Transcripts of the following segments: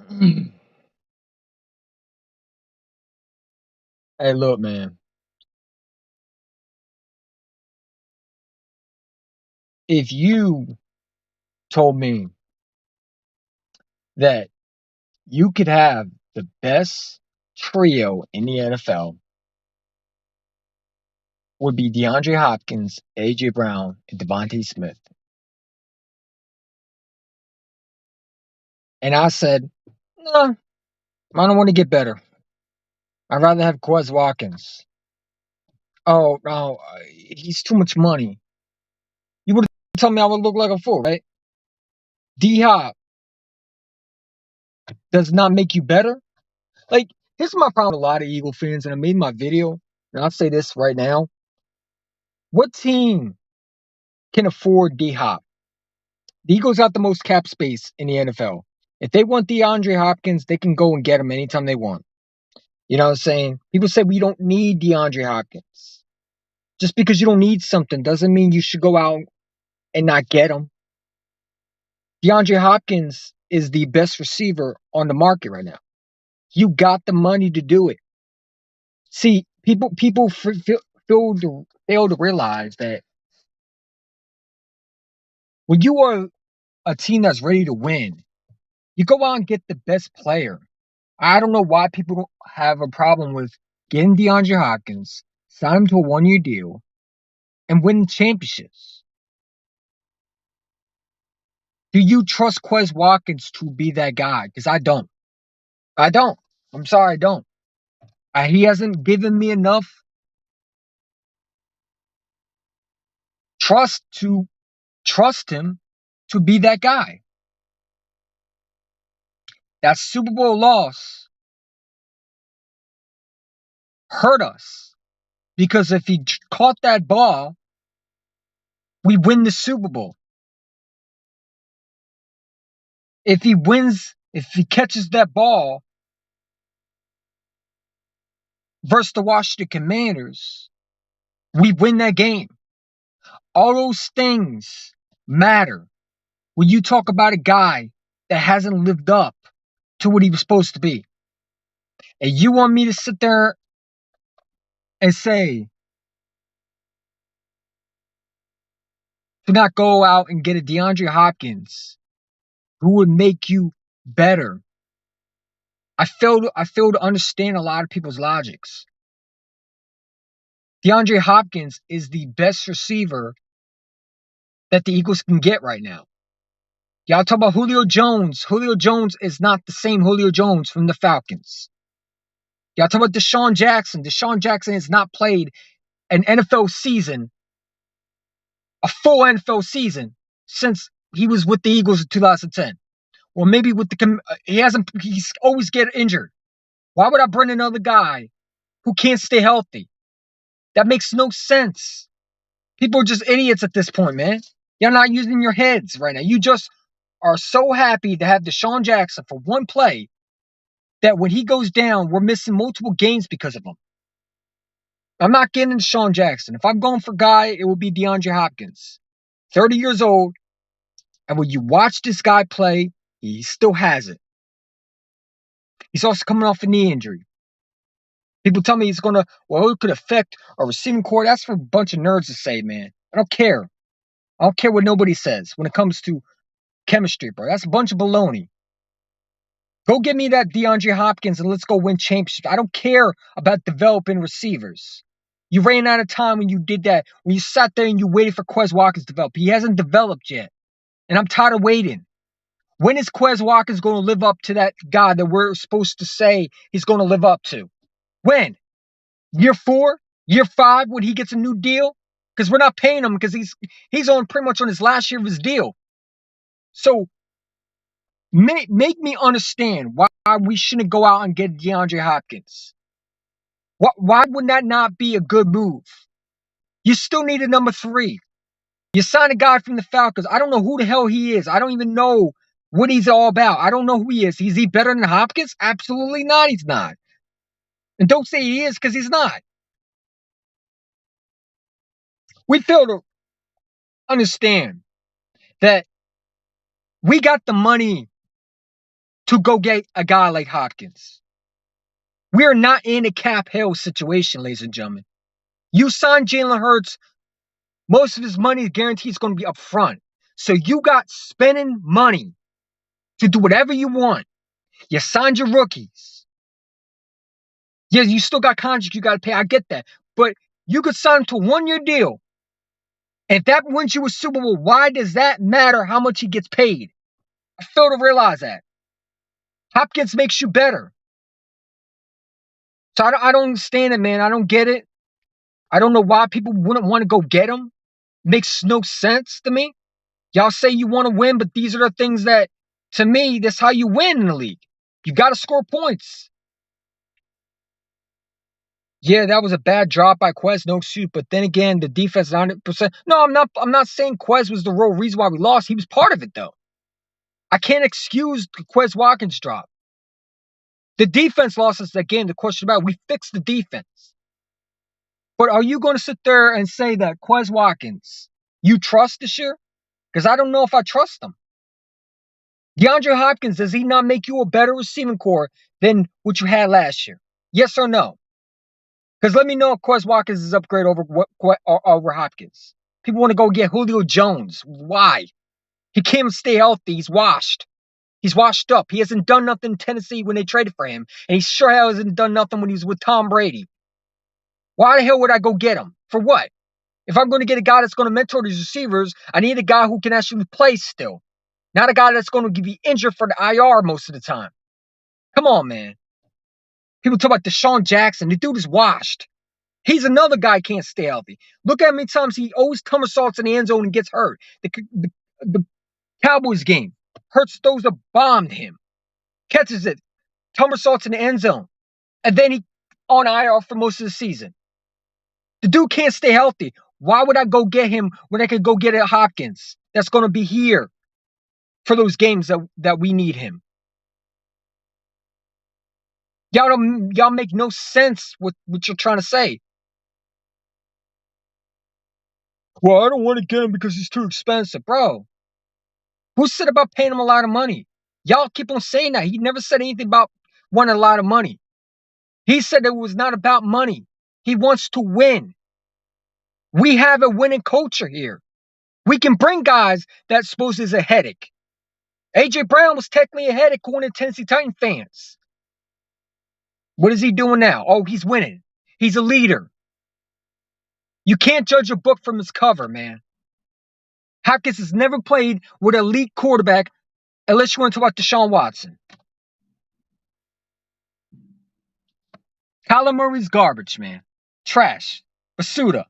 Hey, look, man. If you told me that you could have the best trio in the NFL would be DeAndre Hopkins, AJ Brown, and Devontae Smith, and I said, no, I don't want to get better. I'd rather have Quez Watkins. Oh no, he's too much money. You would tell me I would look like a fool, right? D Hop does not make you better. Like, here's my problem with a lot of Eagle fans, and I made my video, and I'll say this right now. What team can afford D Hop? The Eagles got the most cap space in the NFL. If they want DeAndre Hopkins, they can go and get him anytime they want. You know what I'm saying? People say we don't need DeAndre Hopkins. Just because you don't need something doesn't mean you should go out and not get him. DeAndre Hopkins is the best receiver on the market right now. You got the money to do it. See, people fail to realize that when you are a team that's ready to win, you go out and get the best player. I don't know why people don't have a problem with getting DeAndre Hopkins, sign him to a 1-year deal, and win championships. Do you trust Quez Watkins to be that guy? Because I don't. I don't. I'm sorry, I don't. He hasn't given me enough trust to trust him to be that guy. That Super Bowl loss hurt us because if he caught that ball, we win the Super Bowl. If he catches that ball versus the Washington Commanders, we win that game. All those things matter when you talk about a guy that hasn't lived up to what he was supposed to be. And you want me to sit there and say, to not go out and get a DeAndre Hopkins who would make you better. I fail to understand a lot of people's logics. DeAndre Hopkins is the best receiver that the Eagles can get right now. Y'all talk about Julio Jones. Julio Jones is not the same Julio Jones from the Falcons. Y'all talk about Deshaun Jackson. Deshaun Jackson has not played an NFL season, a full NFL season, since he was with the Eagles in 2010. Or maybe with he's always get injured. Why would I bring another guy who can't stay healthy? That makes no sense. People are just idiots at this point, man. You're not using your heads right now. You just are so happy to have Deshaun Jackson for one play that when he goes down, we're missing multiple games because of him. I'm not getting Deshaun Jackson. If I'm going for a guy, it would be DeAndre Hopkins. 30 years old, and when you watch this guy play, he still has it. He's also coming off a knee injury. People tell me it could affect a receiving core. That's for a bunch of nerds to say, man. I don't care. I don't care what nobody says when it comes to chemistry, bro. That's a bunch of baloney. Go get me that DeAndre Hopkins and let's go win championships. I don't care about developing receivers. You ran out of time when you did that. When you sat there and you waited for Quez Watkins to develop. He hasn't developed yet. And I'm tired of waiting. When is Quez Watkins going to live up to that guy that we're supposed to say he's going to live up to? When? Year 4? Year 5 when he gets a new deal? Because we're not paying him because he's on pretty much on his last year of his deal. So make me understand why we shouldn't go out and get DeAndre Hopkins. Why would that not be a good move? You still need a number 3. You sign a guy from the Falcons. I don't know who the hell he is. I don't even know what he's all about. I don't know who he is. Is he better than Hopkins? Absolutely not. He's not. And don't say he is because he's not. We fail to understand that we got the money to go get a guy like Hopkins. We are not in a Cap Hill situation, ladies and gentlemen. You signed Jalen Hurts, most of his money guaranteed is going to be up front. So you got spending money to do whatever you want. You signed your rookies. Yeah, you still got contracts you got to pay. I get that. But you could sign to a one-year deal. If that wins you a Super Bowl, why does that matter how much he gets paid? I fail to realize that. Hopkins makes you better. So I don't understand it, man. I don't get it. I don't know why people wouldn't want to go get him. Makes no sense to me. Y'all say you want to win, but these are the things that, to me, that's how you win in the league. You got to score points. Yeah, that was a bad drop by Quez, no shoot. But then again, the defense 100%. No, I'm not saying Quez was the real reason why we lost. He was part of it, though. I can't excuse the Quez Watkins drop. The defense lost us that game. The question about we fixed the defense. But are you going to sit there and say that Quez Watkins, you trust this year? Because I don't know if I trust him. DeAndre Hopkins, does he not make you a better receiving core than what you had last year? Yes or no? Because let me know if Quez Watkins is upgrade over Hopkins. People want to go get Julio Jones. Why? He can't stay healthy. He's washed. He's washed up. He hasn't done nothing in Tennessee when they traded for him. And he sure hasn't done nothing when he was with Tom Brady. Why the hell would I go get him? For what? If I'm going to get a guy that's going to mentor these receivers, I need a guy who can actually play still. Not a guy that's going to be injured for the IR most of the time. Come on, man. People talk about Deshaun Jackson. The dude is washed. He's another guy can't stay healthy. Look at how many times he always somersaults in the end zone and gets hurt. The Cowboys game. Hurts throws a bomb to him. Catches it. Somersaults in the end zone. And then he on IR for most of the season. The dude can't stay healthy. Why would I go get him when I could go get a Hopkins that's going to be here for those games that we need him? Y'all make no sense with what you're trying to say. Well, I don't want to get him because he's too expensive. Bro, who said about paying him a lot of money? Y'all keep on saying that. He never said anything about wanting a lot of money. He said it was not about money. He wants to win. We have a winning culture here. We can bring guys that suppose is a headache. A.J. Brown was technically a headache according to Tennessee Titan fans. What is he doing now? Oh, he's winning. He's a leader. You can't judge a book from its cover, man. Hopkins has never played with an elite quarterback unless you want to talk about Deshaun Watson. Kyler Murray's garbage, man. Trash. Basuda.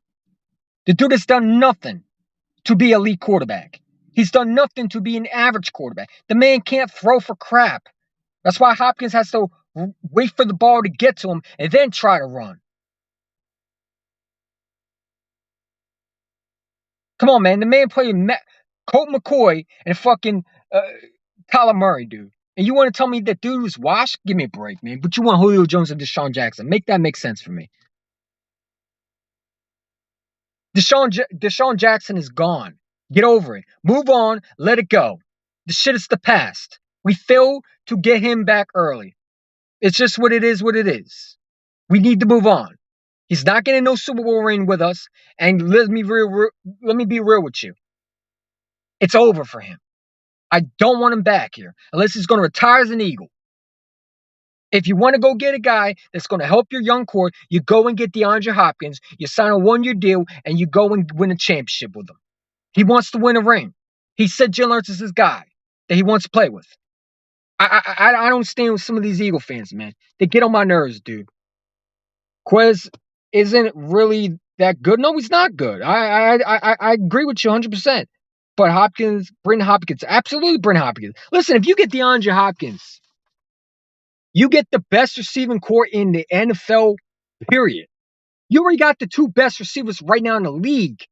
The dude has done nothing to be an elite quarterback. He's done nothing to be an average quarterback. The man can't throw for crap. That's why Hopkins has to wait for the ball to get to him and then try to run. Come on, man. The man played Colt McCoy and fucking Kyler Murray, dude. And you want to tell me that dude was washed? Give me a break, man. But you want Julio Jones and Deshaun Jackson. Make that make sense for me. Deshaun Jackson is gone. Get over it. Move on. Let it go. The shit is the past. We failed to get him back early. It's just what it is, what it is. We need to move on. He's not getting no Super Bowl ring with us. And let me be real with you. It's over for him. I don't want him back here unless he's going to retire as an Eagle. If you want to go get a guy that's going to help your young core, you go and get DeAndre Hopkins. You sign a one-year deal, and you go and win a championship with him. He wants to win a ring. He said Jalen Hurts is his guy that he wants to play with. I don't stand with some of these Eagle fans, man. They get on my nerves, dude. Quez isn't really that good. No, he's not good. I agree with you 100%. But Hopkins, Brendan Hopkins, absolutely Brendan Hopkins. Listen, if you get DeAndre Hopkins, you get the best receiving core in the NFL, period. You already got the two best receivers right now in the league.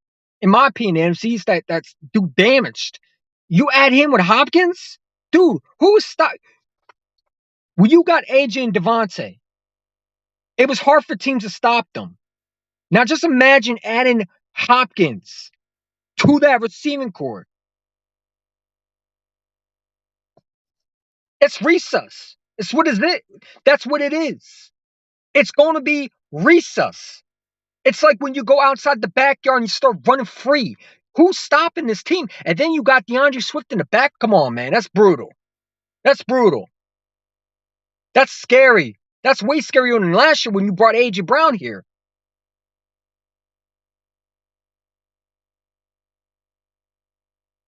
In my opinion, MCs that's damaged. You add him with Hopkins? Dude, who is stop? When you got AJ and Devontae, it was hard for teams to stop them. Now just imagine adding Hopkins to that receiving core. It's recess. It's what is it? That's what it is. It's going to be recess. It's like when you go outside the backyard and you start running free. Who's stopping this team? And then you got DeAndre Swift in the back. Come on, man. That's brutal. That's brutal. That's scary. That's way scarier than last year when you brought A.J. Brown here.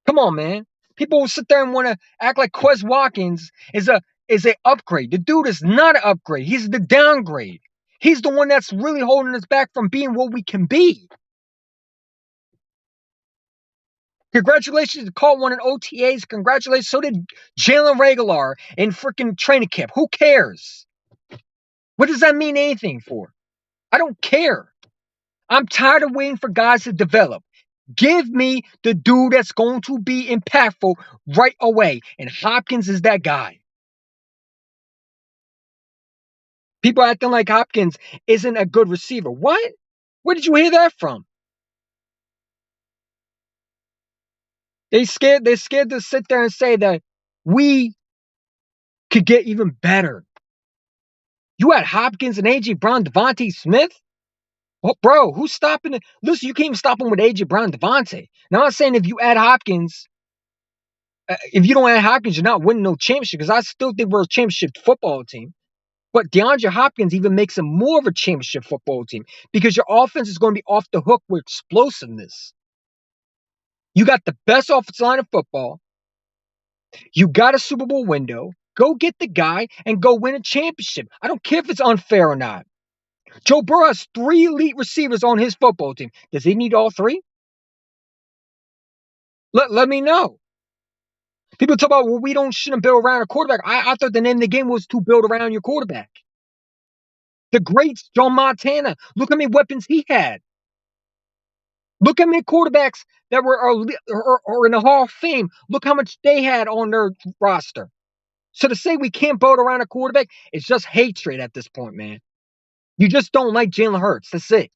Come on, man. People will sit there and want to act like Quez Watkins is a upgrade. The dude is not an upgrade. He's the downgrade. He's the one that's really holding us back from being what we can be. Congratulations to call one in OTAs. Congratulations. So did Jalen Reagor in freaking training camp. Who cares? What does that mean anything for? I don't care. I'm tired of waiting for guys to develop. Give me the dude that's going to be impactful right away. And Hopkins is that guy. People acting like Hopkins isn't a good receiver. What? Where did you hear that from? They're scared to sit there and say that we could get even better. You had Hopkins and A.J. Brown, Devontae Smith? Oh, bro, who's stopping it? Listen, you can't even stop him with A.J. Brown, Devontae. Now, I'm not saying if you add Hopkins, if you don't add Hopkins, you're not winning no championship, because I still think we're a championship football team. But DeAndre Hopkins even makes him more of a championship football team, because your offense is going to be off the hook with explosiveness. You got the best offensive line of football. You got a Super Bowl window. Go get the guy and go win a championship. I don't care if it's unfair or not. Joe Burrow has 3 elite receivers on his football team. Does he need all 3? Let me know. People talk about, well, we shouldn't build around a quarterback. I thought the name of the game was to build around your quarterback. The great Joe Montana. Look how many weapons he had. Look how many quarterbacks that are in the Hall of Fame. Look how much they had on their roster. So to say we can't build around a quarterback, it's just hatred at this point, man. You just don't like Jalen Hurts. That's it.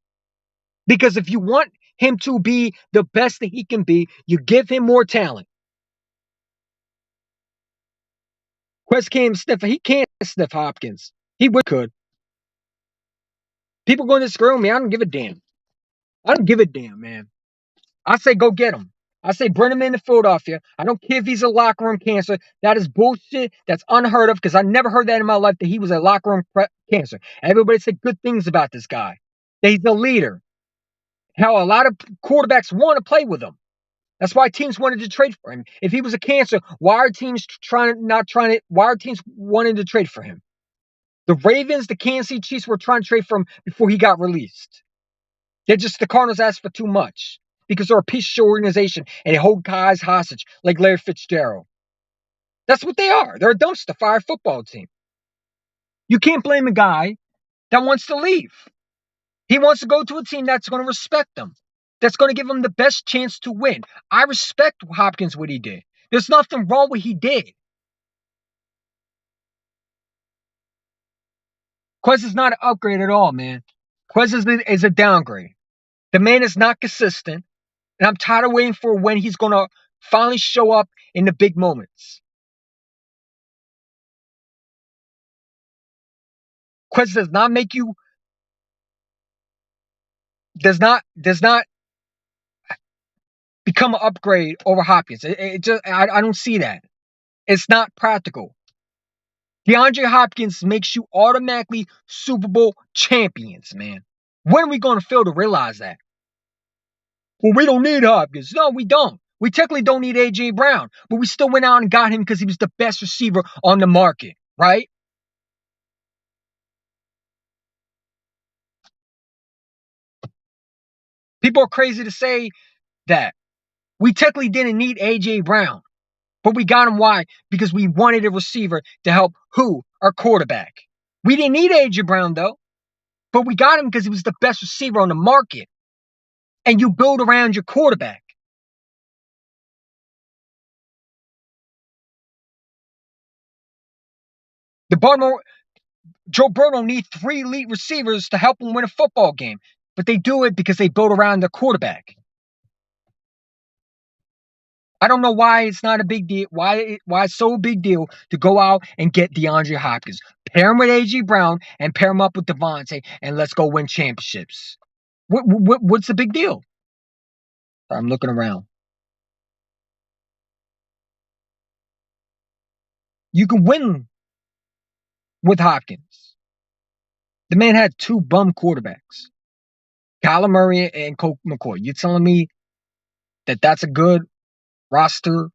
Because if you want him to be the best that he can be, you give him more talent. Quest can't sniff. He can't sniff Hopkins. He could. People going to screw me. I don't give a damn. I don't give a damn, man. I say go get him. I say bring him into Philadelphia. I don't care if he's a locker room cancer. That is bullshit. That's unheard of, because I never heard that in my life, that he was a locker room cancer. Everybody said good things about this guy. That he's a leader. How a lot of quarterbacks want to play with him. That's why teams wanted to trade for him. If he was a cancer, why are teams wanting to trade for him? The Ravens, the Kansas City Chiefs were trying to trade for him before he got released. The Cardinals asked for too much, because they're a piece of organization and they hold guys hostage like Larry Fitzgerald. That's what they are. They're a dumpster fire football team. You can't blame a guy that wants to leave. He wants to go to a team that's going to respect him, that's going to give him the best chance to win. I respect Hopkins, what he did. There's nothing wrong with what he did. Quez is not an upgrade at all, man. Quez is a downgrade. The man is not consistent, and I'm tired of waiting for when he's going to finally show up in the big moments. Quez does not make you does not become an upgrade over Hopkins. I don't see that. It's not practical. DeAndre Hopkins makes you automatically Super Bowl champions, man. When are we going to fail to realize that? Well, we don't need Hopkins. No, we don't. We technically don't need A.J. Brown, but we still went out and got him because he was the best receiver on the market, right? People are crazy to say that. We technically didn't need A.J. Brown, but we got him. Why? Because we wanted a receiver to help who? Our quarterback. We didn't need A.J. Brown, though, but we got him because he was the best receiver on the market. And you build around your quarterback. Joe Burrow don't need 3 elite receivers to help him win a football game, but they do it because they build around their quarterback. I don't know why it's not a big deal. Why it's so big deal to go out and get DeAndre Hopkins, pair him with AJ Brown, and pair him up with Devontae, and let's go win championships. What's the big deal? I'm looking around. You can win with Hopkins. The man had two bum quarterbacks, Kyler Murray and Colt McCoy. You're telling me that that's a good roster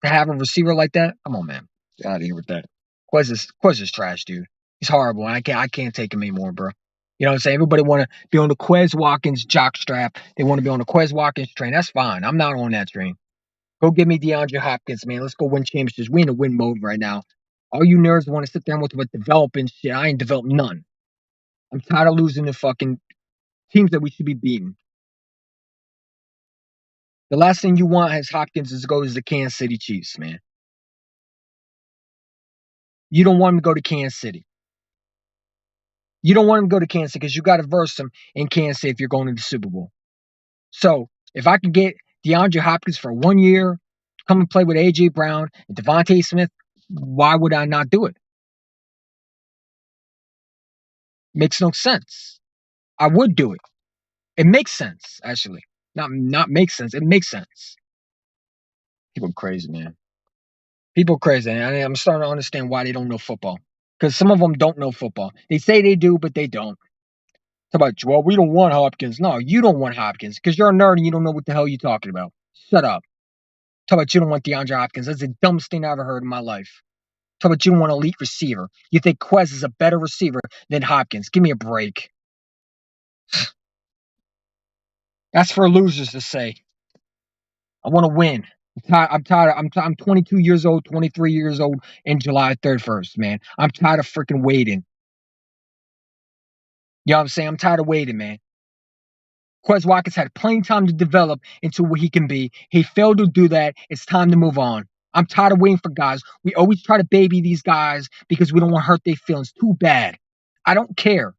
to have a receiver like that? Come on, man. Get out of here with that. Quez is trash, dude. He's horrible. And I can't take him anymore, bro. You know what I'm saying? Everybody want to be on the Quez Watkins jock strap. They want to be on the Quez Watkins train. That's fine. I'm not on that train. Go get me DeAndre Hopkins, man. Let's go win championships. We in a win mode right now. All you nerds want to sit there and with developing shit. I ain't developed none. I'm tired of losing the fucking teams that we should be beating. The last thing you want as Hopkins is to go to the Kansas City Chiefs, man. You don't want him to go to Kansas City. You don't want him to go to Kansas City because you got to verse him in Kansas City if you're going to the Super Bowl. So if I can get DeAndre Hopkins for 1 year, come and play with A.J. Brown and Devontae Smith, why would I not do it? Makes no sense. I would do it. It makes sense, actually. Not makes sense. It makes sense. People crazy, man. People crazy. And I'm starting to understand why they don't know football. Because some of them don't know football. They say they do, but they don't. Talk about, well, we don't want Hopkins. No, you don't want Hopkins because you're a nerd and you don't know what the hell you're talking about. Shut up. Talk about you don't want DeAndre Hopkins. That's the dumbest thing I ever heard in my life. Talk about you don't want an elite receiver. You think Quez is a better receiver than Hopkins. Give me a break. That's for losers to say. I want to win. I'm tired. I'm 22 years old, 23 years old in July 31st, man. I'm tired of freaking waiting. You know what I'm saying? I'm tired of waiting, man. Quez Watkins had plenty of time to develop into what he can be. He failed to do that. It's time to move on. I'm tired of waiting for guys. We always try to baby these guys because we don't want to hurt their feelings. Too bad. I don't care.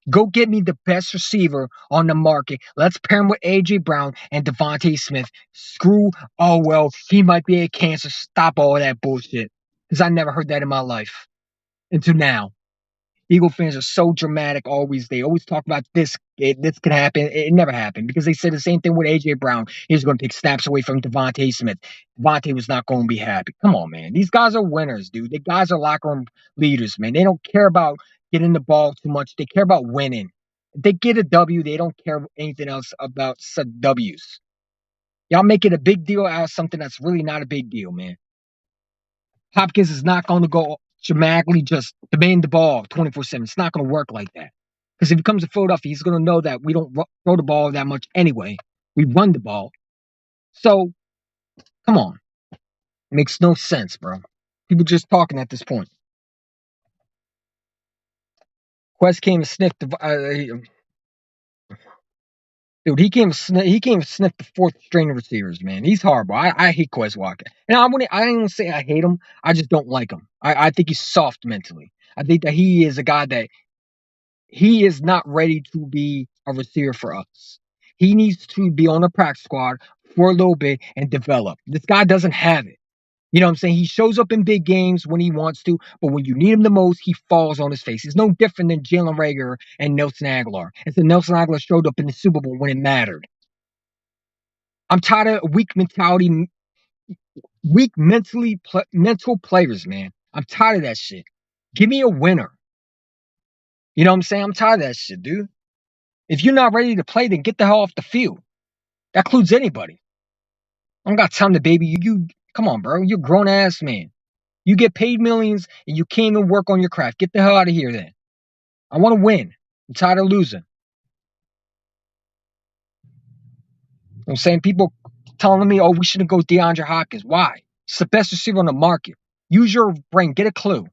Go get me the best receiver on the market. Let's pair him with A.J. Brown and Devontae Smith. Screw, oh, well, he might be a cancer. Stop all of that bullshit. Because I never heard that in my life until now. Eagle fans are so dramatic always. They always talk about this. This could happen. It never happened because they said the same thing with A.J. Brown. He was going to take snaps away from Devontae Smith. Devontae was not going to be happy. Come on, man. These guys are winners, dude. The guys are locker room leaders, man. They don't care about getting the ball too much. They care about winning. If they get a W, they don't care anything else about W's. Y'all make it a big deal out of something that's really not a big deal, man. Hopkins is not going to go dramatically just demand the ball 24/7. It's not going to work like that. Because if he comes to Philadelphia, he's going to know that we don't throw the ball that much anyway. We run the ball. So, come on. It makes no sense, bro. People just talking at this point. Quest came and sniffed the. Dude, he came and sniffed the fourth string of receivers, man. He's horrible. I hate Quez Walker. And I didn't even say I hate him. I just don't like him. I think he's soft mentally. I think that he is a guy that he is not ready to be a receiver for us. He needs to be on the practice squad for a little bit and develop. This guy doesn't have it. You know what I'm saying? He shows up in big games when he wants to, but when you need him the most, he falls on his face. He's no different than Jalen Reagor and Nelson Aguilar. And so Nelson Aguilar showed up in the Super Bowl when it mattered. I'm tired of mental players, man. I'm tired of that shit. Give me a winner. You know what I'm saying? I'm tired of that shit, dude. If you're not ready to play, then get the hell off the field. That includes anybody. I don't got time to baby you. You come on, bro. You're a grown ass man. You get paid millions and you can't even work on your craft. Get the hell out of here then. I want to win. I'm tired of losing. You know what I'm saying? People telling me, oh, we shouldn't go DeAndre Hopkins. Why? It's the best receiver on the market. Use your brain. Get a clue.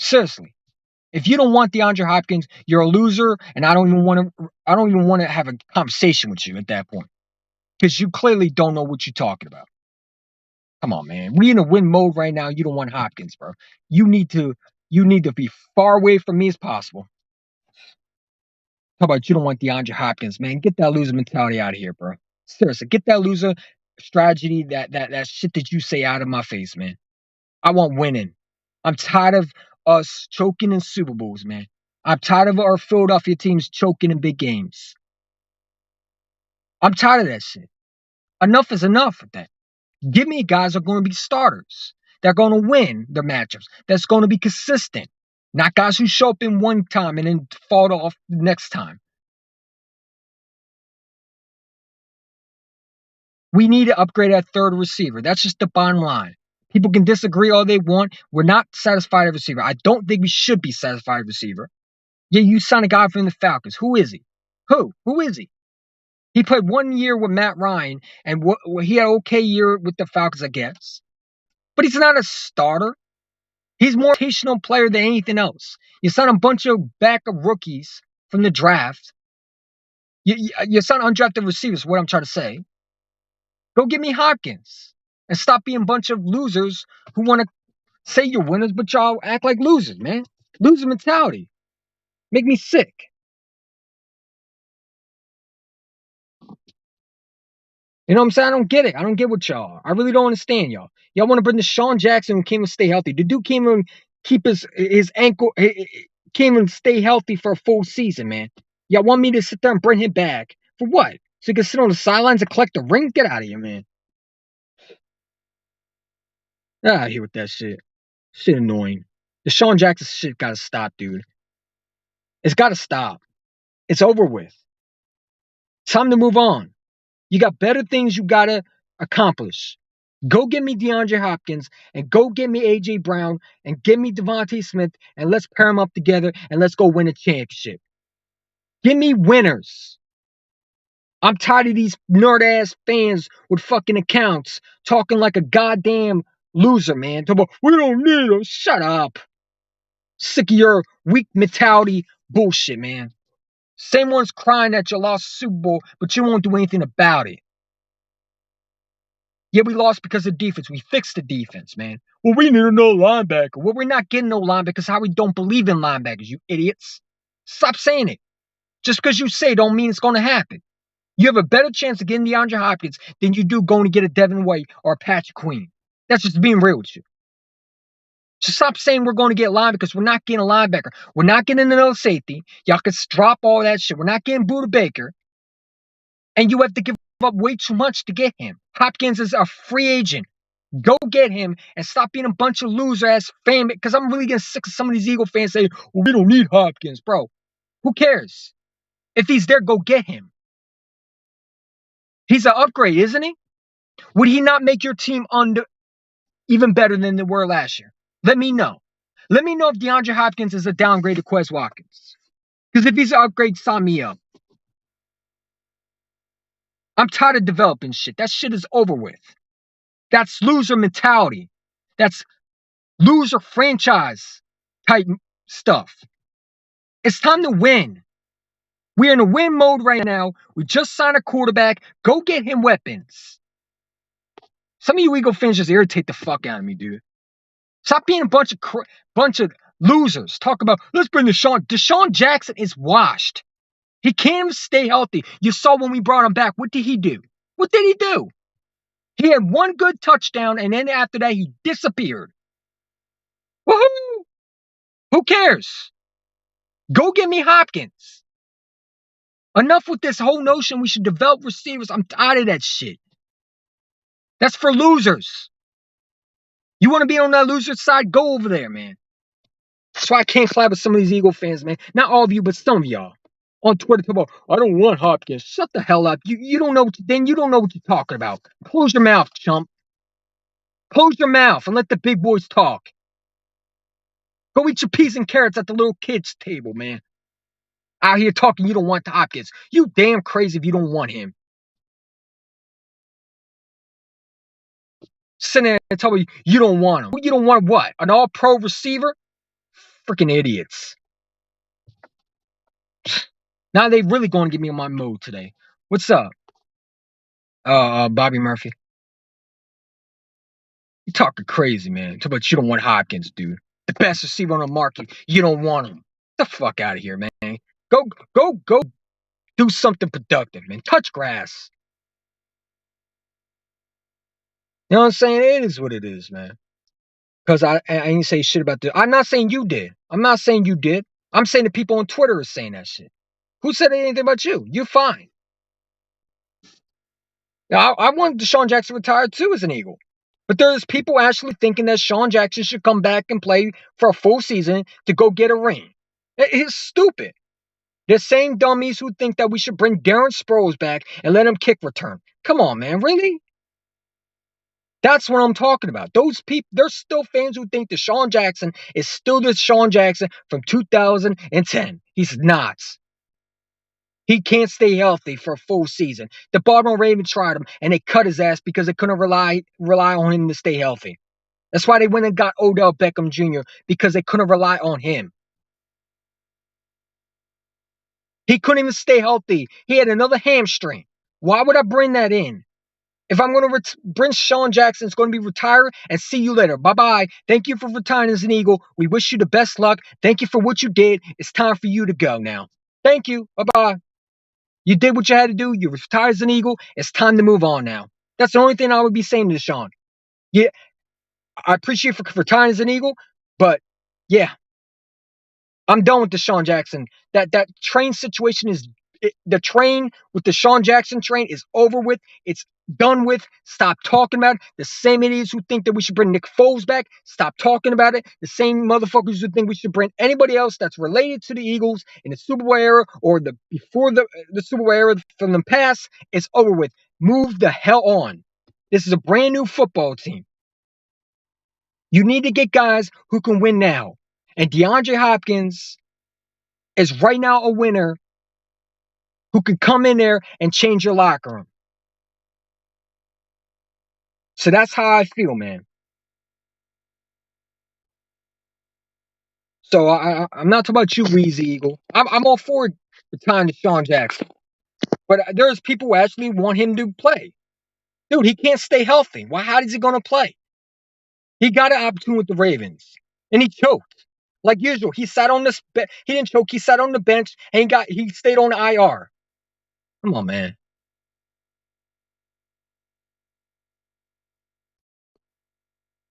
Seriously. If you don't want DeAndre Hopkins, you're a loser, and I don't even want to have a conversation with you at that point. Because you clearly don't know what you're talking about. Come on, man. We in a win mode right now. You don't want Hopkins, bro. You need to be far away from me as possible. How about you don't want DeAndre Hopkins, man? Get that loser mentality out of here, bro. Seriously, get that loser strategy, that shit that you say out of my face, man. I want winning. I'm tired of us choking in Super Bowls, man. I'm tired of our Philadelphia teams choking in big games. I'm tired of that shit. Enough is enough with that. Give me guys that are going to be starters. They're going to win their matchups. That's going to be consistent. Not guys who show up in one time and then fall off the next time. We need to upgrade at third receiver. That's just the bottom line. People can disagree all they want. We're not satisfied at receiver. I don't think we should be satisfied at receiver. Yeah, you signed a guy from the Falcons. Who is he? Who is he? He played 1 year with Matt Ryan, and he had an okay year with the Falcons, I guess. But he's not a starter. He's more a rotational player than anything else. You sign a bunch of backup rookies from the draft. You sign undrafted receivers, what I'm trying to say. Go get me Hopkins. And stop being a bunch of losers who want to say you're winners, but y'all act like losers, man. Loser mentality. Make me sick. You know what I'm saying? I don't get it. I don't get what y'all are. I really don't understand y'all. Y'all want to bring Deshaun Jackson who came and stay healthy. The dude came and keep his ankle, came and stay healthy for a full season, man. Y'all want me to sit there and bring him back? For what? So he can sit on the sidelines and collect the rings? Get out of here, man. Get out of here with that shit. Shit annoying. Deshaun Jackson shit gotta stop, dude. It's gotta stop. It's over with. Time to move on. You got better things you gotta accomplish. Go get me DeAndre Hopkins and go get me AJ Brown and get me Devontae Smith and let's pair them up together and let's go win a championship. Give me winners. I'm tired of these nerd ass fans with fucking accounts talking like a goddamn loser, man. Talking about, we don't need them. Shut up. Sick of your weak mentality bullshit, man. Same ones crying that you lost Super Bowl, but you won't do anything about it. Yeah, we lost because of defense. We fixed the defense, man. Well, we need no linebacker. Well, we're not getting no linebackers. How we don't believe in linebackers, you idiots. Stop saying it. Just because you say it don't mean it's going to happen. You have a better chance of getting DeAndre Hopkins than you do going to get a Devin White or a Patrick Queen. That's just being real with you. So stop saying we're going to get linebackers. We're not getting a linebacker. We're not getting another safety. Y'all can drop all that shit. We're not getting Buda Baker. And you have to give up way too much to get him. Hopkins is a free agent. Go get him and stop being a bunch of loser ass fan. Because I'm really getting sick of some of these Eagle fans saying, well, we don't need Hopkins, bro. Who cares? If he's there, go get him. He's an upgrade, isn't he? Would he not make your team even better than they were last year? Let me know. Let me know if DeAndre Hopkins is a downgrade to Quez Watkins. Because if he's an upgrade, sign me up. I'm tired of developing shit. That shit is over with. That's loser mentality. That's loser franchise type stuff. It's time to win. We're in a win mode right now. We just signed a quarterback. Go get him weapons. Some of you Eagle fans just irritate the fuck out of me, dude. Stop being a bunch of losers. Talk about, let's bring Deshaun. Deshaun Jackson is washed. He can't even stay healthy. You saw when we brought him back. What did he do? What did he do? He had one good touchdown, and then after that, he disappeared. Woohoo! Who cares? Go get me Hopkins. Enough with this whole notion we should develop receivers. I'm tired of that shit. That's for losers. You want to be on that loser side? Go over there, man. That's why I can't collab with some of these Eagle fans, man. Not all of you, but some of y'all. On Twitter, talk about, I don't want Hopkins. Shut the hell up. You don't know you don't know what you're talking about. Close your mouth, chump. Close your mouth and let the big boys talk. Go eat your peas and carrots at the little kids' table, man. Out here talking you don't want Hopkins. You damn crazy if you don't want him. Sitting there and tell me you don't want him. You don't want what? An all-pro receiver? Freaking idiots. Now they really going to get me in my mood today. What's up? Bobby Murphy. You talking crazy, man. Talk about you don't want Hopkins, dude. The best receiver on the market. You don't want him. Get the fuck out of here, man. Go do something productive, man. Touch grass. You know what I'm saying? It is what it is, man. Because I ain't say shit about this. I'm not saying you did. I'm not saying you did. I'm saying the people on Twitter are saying that shit. Who said anything about you? You're fine. Now, I want Deshaun Jackson retired too as an Eagle. But there's people actually thinking that Sean Jackson should come back and play for a full season to go get a ring. It's stupid. The same dummies who think that we should bring Darren Sproles back and let him kick return. Come on, man. Really? That's what I'm talking about. Those people, there's still fans who think that Deshaun Jackson is still the Deshaun Jackson from 2010. He's not. He can't stay healthy for a full season. The Baltimore Ravens tried him, and they cut his ass because they couldn't rely on him to stay healthy. That's why they went and got Odell Beckham Jr., because they couldn't rely on him. He couldn't even stay healthy. He had another hamstring. Why would I bring that in? If I'm going to bring Sean Jackson, it's going to be retired and see you later. Bye-bye. Thank you for retiring as an Eagle. We wish you the best luck. Thank you for what you did. It's time for you to go now. Thank you. Bye-bye. You did what you had to do. You retired as an Eagle. It's time to move on now. That's the only thing I would be saying to Sean. Yeah, I appreciate you for retiring as an Eagle, but yeah, I'm done with Deshaun Jackson. That train situation is the train with the Deshaun Jackson train is over with. It's done with. Stop talking about it. The same idiots who think that we should bring Nick Foles back, stop talking about it. The same motherfuckers who think we should bring anybody else that's related to the Eagles in the Super Bowl era or the before the Super Bowl era from the past, it's over with. Move the hell on. This is a brand new football team. You need to get guys who can win now. And DeAndre Hopkins is right now a winner who could come in there and change your locker room. So that's how I feel, man. So I'm not talking about you, Weezy Eagle. I'm all for retiring to Sean Jackson. But there's people who actually want him to play. Dude, he can't stay healthy. Well, how is he going to play? He got an opportunity with the Ravens, and he choked. Like usual, he sat on this. He didn't choke. He sat on the bench, and he stayed on the IR. Come on, man.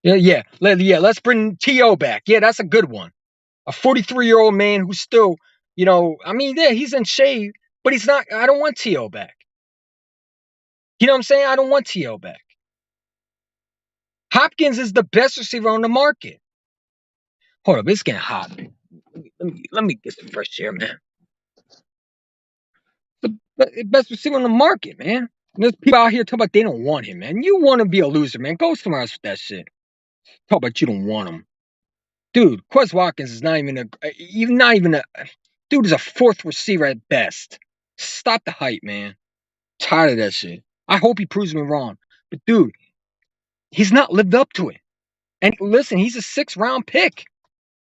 Yeah. Let's bring T.O. back. Yeah, that's a good one. A 43-year-old man who's still, I mean, yeah, he's in shape, but he's not. I don't want T.O. back. You know what I'm saying? I don't want T.O. back. Hopkins is the best receiver on the market. Hold up, it's getting hot. Let me get some fresh air, man. The best receiver on the market, man. And there's people out here talking about they don't want him, man. You want to be a loser, man. Go somewhere else with that shit. Talk about you don't want him. Dude, Quez Watkins is not even a dude is a fourth receiver at best. Stop the hype, man. Tired of that shit. I hope he proves me wrong. But dude, he's not lived up to it. And listen, he's a 6th-round pick.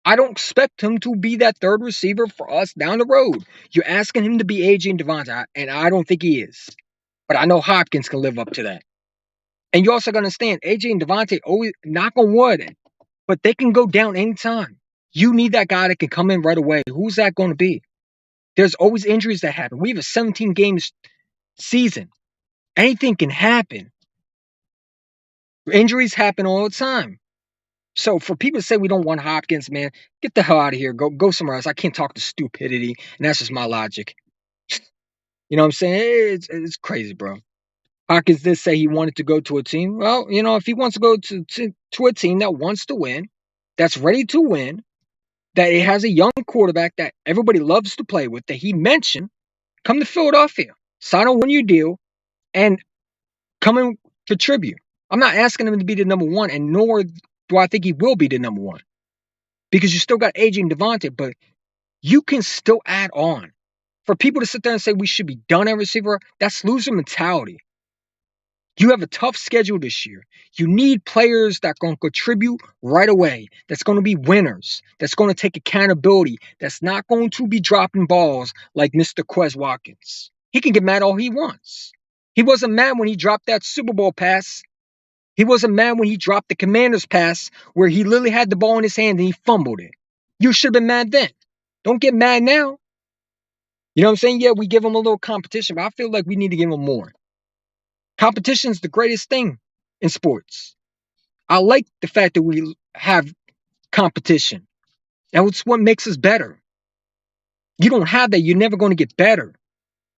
I don't expect him to be that third receiver for us down the road. You're asking him to be AJ and Devontae, and I don't think he is. But I know Hopkins can live up to that. And you also got to understand, AJ and Devontae always, knock on wood, but they can go down anytime. You need that guy that can come in right away. Who's that going to be? There's always injuries that happen. We have a 17-game season. Anything can happen. Injuries happen all the time. So for people to say we don't want Hopkins, man, get the hell out of here. Go somewhere else. I can't talk to stupidity, and that's just my logic. You know what I'm saying? It's crazy, bro. Hopkins did say he wanted to go to a team. Well, if he wants to go to a team that wants to win, that's ready to win, that it has a young quarterback that everybody loves to play with, that he mentioned, come to Philadelphia, sign a 1-year deal, and come and contribute. I'm not asking him to be the number one, and nor do I think he will be the number one. Because you still got AJ and Devontae, but you can still add on. For people to sit there and say we should be done at receiver, that's loser mentality. You have a tough schedule this year. You need players that are going to contribute right away. That's going to be winners. That's going to take accountability. That's not going to be dropping balls like Mr. Quez Watkins. He can get mad all he wants. He wasn't mad when he dropped that Super Bowl pass. He wasn't mad when he dropped the Commander's pass where he literally had the ball in his hand and he fumbled it. You should have been mad then. Don't get mad now. You know what I'm saying? Yeah, we give him a little competition, but I feel like we need to give him more. Competition is the greatest thing in sports. I like the fact that we have competition. That's what makes us better. You don't have that, you're never going to get better.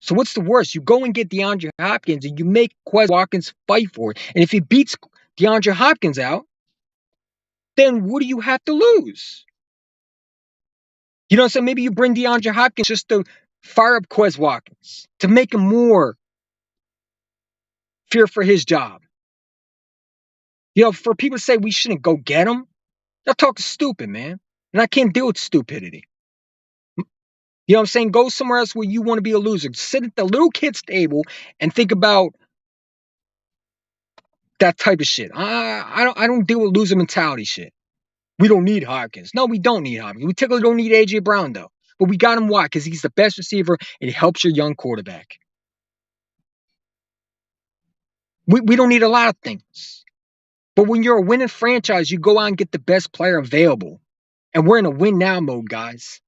So what's the worst? You go and get DeAndre Hopkins and you make Quez Watkins fight for it. And if he beats DeAndre Hopkins out, then what do you have to lose? You know what I'm saying? Maybe you bring DeAndre Hopkins just to fire up Quez Watkins, to make him more fear for his job. For people to say we shouldn't go get him, that talk is stupid, man. And I can't deal with stupidity. You know what I'm saying? Go somewhere else where you want to be a loser. Sit at the little kid's table and think about that type of shit. I don't deal with loser mentality shit. We don't need Hopkins. No, we don't need Hopkins. We typically don't need A.J. Brown, though. But we got him why? Because he's the best receiver and he helps your young quarterback. We don't need a lot of things. But when you're a winning franchise, you go out and get the best player available. And we're in a win now mode, guys.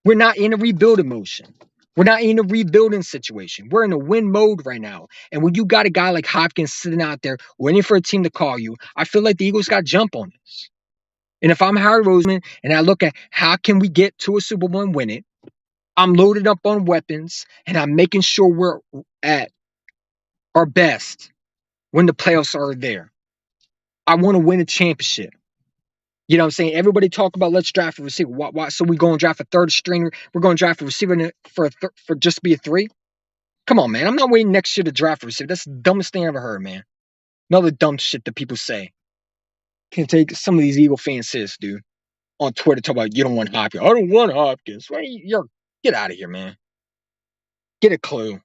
We're not in a rebuilding motion. We're not in a rebuilding situation. We're in a win mode right now. And when you got a guy like Hopkins sitting out there waiting for a team to call you, I feel like the Eagles got to jump on this. And if I'm Harry Roseman and I look at how can we get to a Super Bowl and win it, I'm loaded up on weapons and I'm making sure we're at our best when the playoffs are there. I want to win a championship. You know what I'm saying? Everybody talk about let's draft a receiver. Why? So we go and draft a third stringer. We're going to draft a receiver for just to be a 3. Come on, man. I'm not waiting next year to draft a receiver. That's the dumbest thing I ever heard, man. Another dumb shit that people say. Can't take some of these Eagle fans serious, dude. On Twitter, talk about you don't want Hopkins. I don't want Hopkins. Get out of here, man. Get a clue.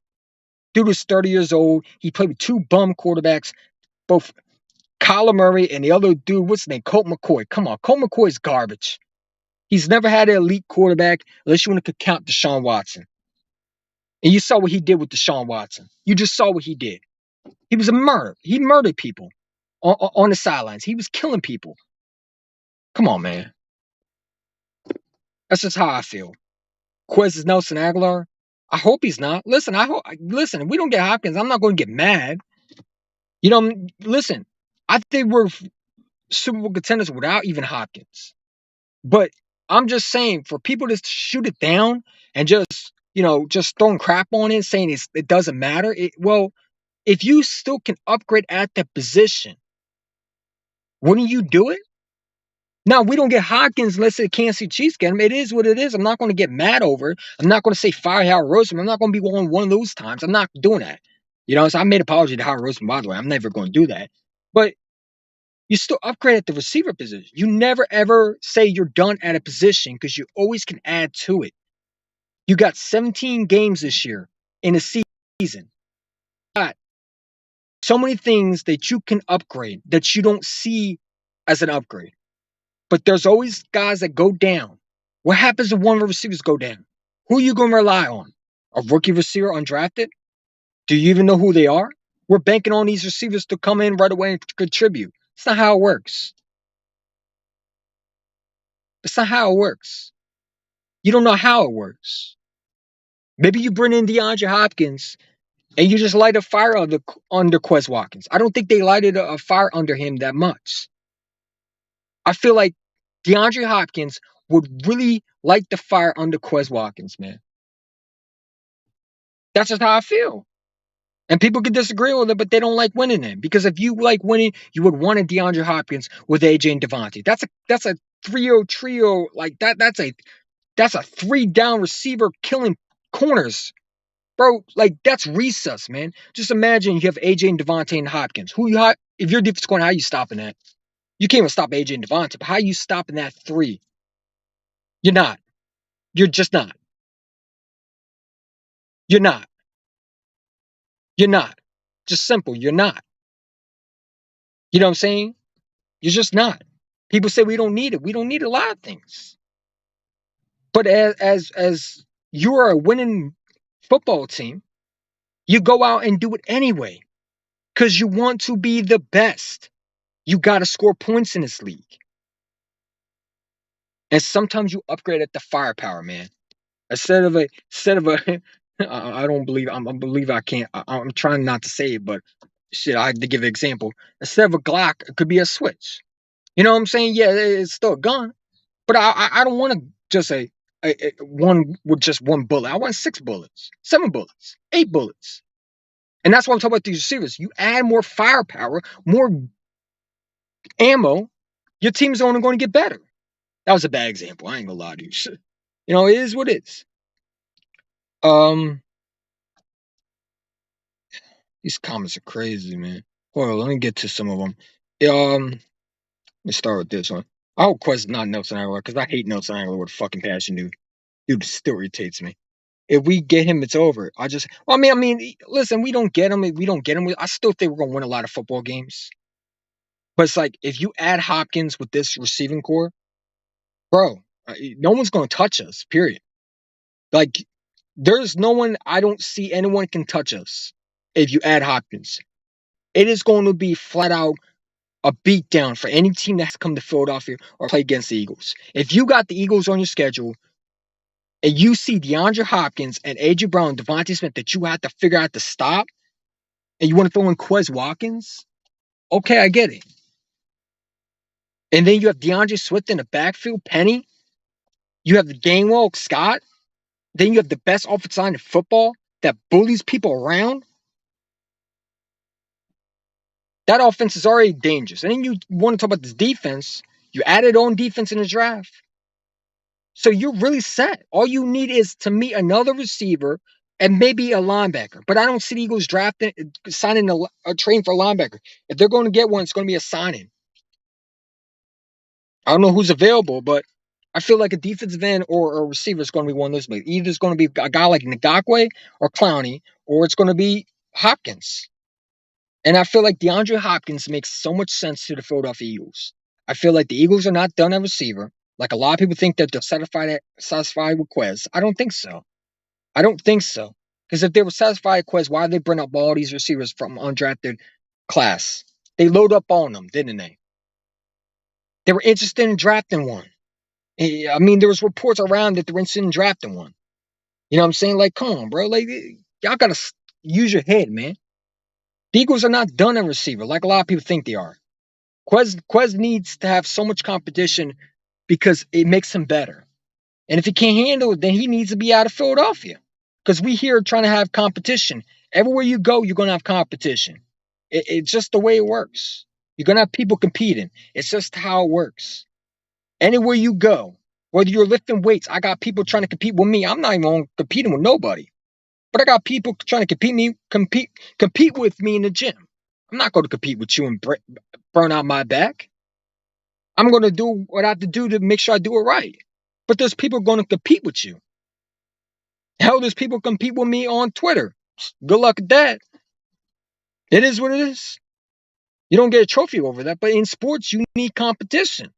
Dude was 30 years old. He played with 2 bum quarterbacks, both Kyler Murray and the other dude, what's his name? Colt McCoy. Come on, Colt McCoy's garbage. He's never had an elite quarterback unless you want to count Deshaun Watson. And you saw what he did with Deshaun Watson. You just saw what he did. He was a murderer. He murdered people on the sidelines. He was killing people. Come on, man. That's just how I feel. Quez is Nelson Aguilar. I hope he's not. Listen, if we don't get Hopkins, I'm not going to get mad. Listen, I think we're Super Bowl contenders without even Hopkins. But I'm just saying, for people to shoot it down and just throwing crap on it, saying it doesn't matter. If you still can upgrade at that position, wouldn't you do it? Now, we don't get Hopkins unless the Kansas City Chiefs get him. It is what it is. I'm not going to get mad over it. I'm not going to say fire Howard Roseman. I'm not going to be one of those times. I'm not doing that. So I made an apology to Howard Roseman, by the way. I'm never going to do that. But you still upgrade at the receiver position. You never, ever say you're done at a position because you always can add to it. You got 17 games this year in a season. You got so many things that you can upgrade that you don't see as an upgrade. But there's always guys that go down. What happens if one of the receivers go down? Who are you going to rely on? A rookie receiver undrafted? Do you even know who they are? We're banking on these receivers to come in right away and contribute. It's not how it works. It's not how it works. You don't know how it works. Maybe you bring in DeAndre Hopkins and you just light a fire under Quez Watkins. I don't think they lighted a fire under him that much. I feel like DeAndre Hopkins would really light the fire under Quez Watkins, man. That's just how I feel. And people can disagree with it, but they don't like winning then. Because if you like winning, you would want a DeAndre Hopkins with AJ and Devontae. That's a trio like that. That's a 3-down receiver killing corners. Bro, like that's recess, man. Just imagine you have AJ and Devontae and Hopkins. If you're defense corner, how you stopping that? You can't even stop AJ and Devontae, but how you stopping that 3? You're not. You're just not. You're not. You're not. Just simple. You're not. You know what I'm saying? You're just not. People say we don't need it. We don't need a lot of things. But as you're a winning football team, you go out and do it anyway. Because you want to be the best. You got to score points in this league. And sometimes you upgrade at the firepower, man. Instead of a I don't believe I believe I can't. I'm trying not to say it, but shit, I had to give an example. Instead of a Glock, it could be a switch. You know what I'm saying? Yeah, it's still a gun, but I don't want to just a one with just one bullet. I want 6 bullets, 7 bullets, 8 bullets. And that's what I'm talking about these receivers. You add more firepower, more ammo, your team's only going to get better. That was a bad example. I ain't gonna lie to you. You know, it is what it is. These comments are crazy, man. Hold on, let me get to some of them. Let me start with this one. I hope Quest not Nelson Aguilar, because I hate Nelson Aguilar with a fucking passion, dude. Dude still irritates me. If we get him, it's over. Listen, we don't get him. If we don't get him, I still think we're gonna win a lot of football games. But it's like if you add Hopkins with this receiving core, bro, no one's gonna touch us. Period. Like, there's no one. I don't see anyone can touch us if you add Hopkins. It is going to be flat out a beatdown for any team that has to come to Philadelphia or play against the Eagles. If you got the Eagles on your schedule and you see DeAndre Hopkins and A.J. Brown, Devontae Smith that you have to figure out to stop, and you want to throw in Quez Watkins, okay, I get it. And then you have DeAndre Swift in the backfield, Penny. You have the Gainwell, Scott. Then you have the best offensive line in football that bullies people around. That offense is already dangerous. And then you want to talk about this defense. You added on defense in the draft. So you're really set. All you need is to meet another receiver and maybe a linebacker. But I don't see the Eagles signing a train for a linebacker. If they're going to get one, it's going to be a signing. I don't know who's available, but I feel like a defensive end or a receiver is going to be one of those. Either it's going to be a guy like Ngakwe or Clowney, or it's going to be Hopkins. And I feel like DeAndre Hopkins makes so much sense to the Philadelphia Eagles. I feel like the Eagles are not done at receiver. Like a lot of people think that they're satisfied with Quez. I don't think so. I don't think so. Because if they were satisfied with Quez, why did they bring up all these receivers from undrafted class? They load up on them, didn't they? They were interested in drafting one. I mean, there was reports around that they were interested in drafting one. You know what I'm saying? Like, come on, bro. Like, y'all got to use your head, man. The Eagles are not done at receiver like a lot of people think they are. Quez needs to have so much competition because it makes him better. And if he can't handle it, then he needs to be out of Philadelphia. Because we here trying to have competition. Everywhere you go, you're going to have competition. It's just the way it works. You're going to have people competing. It's just how it works. Anywhere you go, whether you're lifting weights, I got people trying to compete with me. I'm not even competing with nobody. But I got people trying to compete with me in the gym. I'm not going to compete with you and burn out my back. I'm going to do what I have to do to make sure I do it right. But there's people going to compete with you. Hell, there's people compete with me on Twitter. Good luck at that. It is what it is. You don't get a trophy over that. But in sports, you need competition.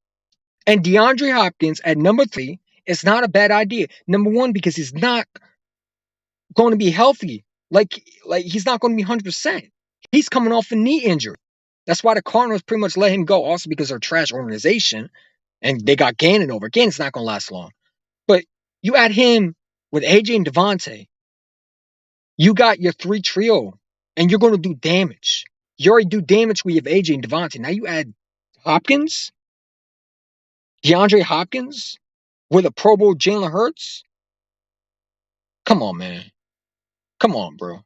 And DeAndre Hopkins at number 3 is not a bad idea. Number 1, because he's not going to be healthy. Like he's not going to be 100%. He's coming off a knee injury. That's why the Cardinals pretty much let him go. Also because they're a trash organization. And they got Gannon over. Gannon's not going to last long. But you add him with AJ and Devontae. You got your 3 trio. And you're going to do damage. You already do damage when you have AJ and Devontae. Now you add Hopkins. DeAndre Hopkins. With a Pro Bowl Jalen Hurts. Come on, man. Come on, bro.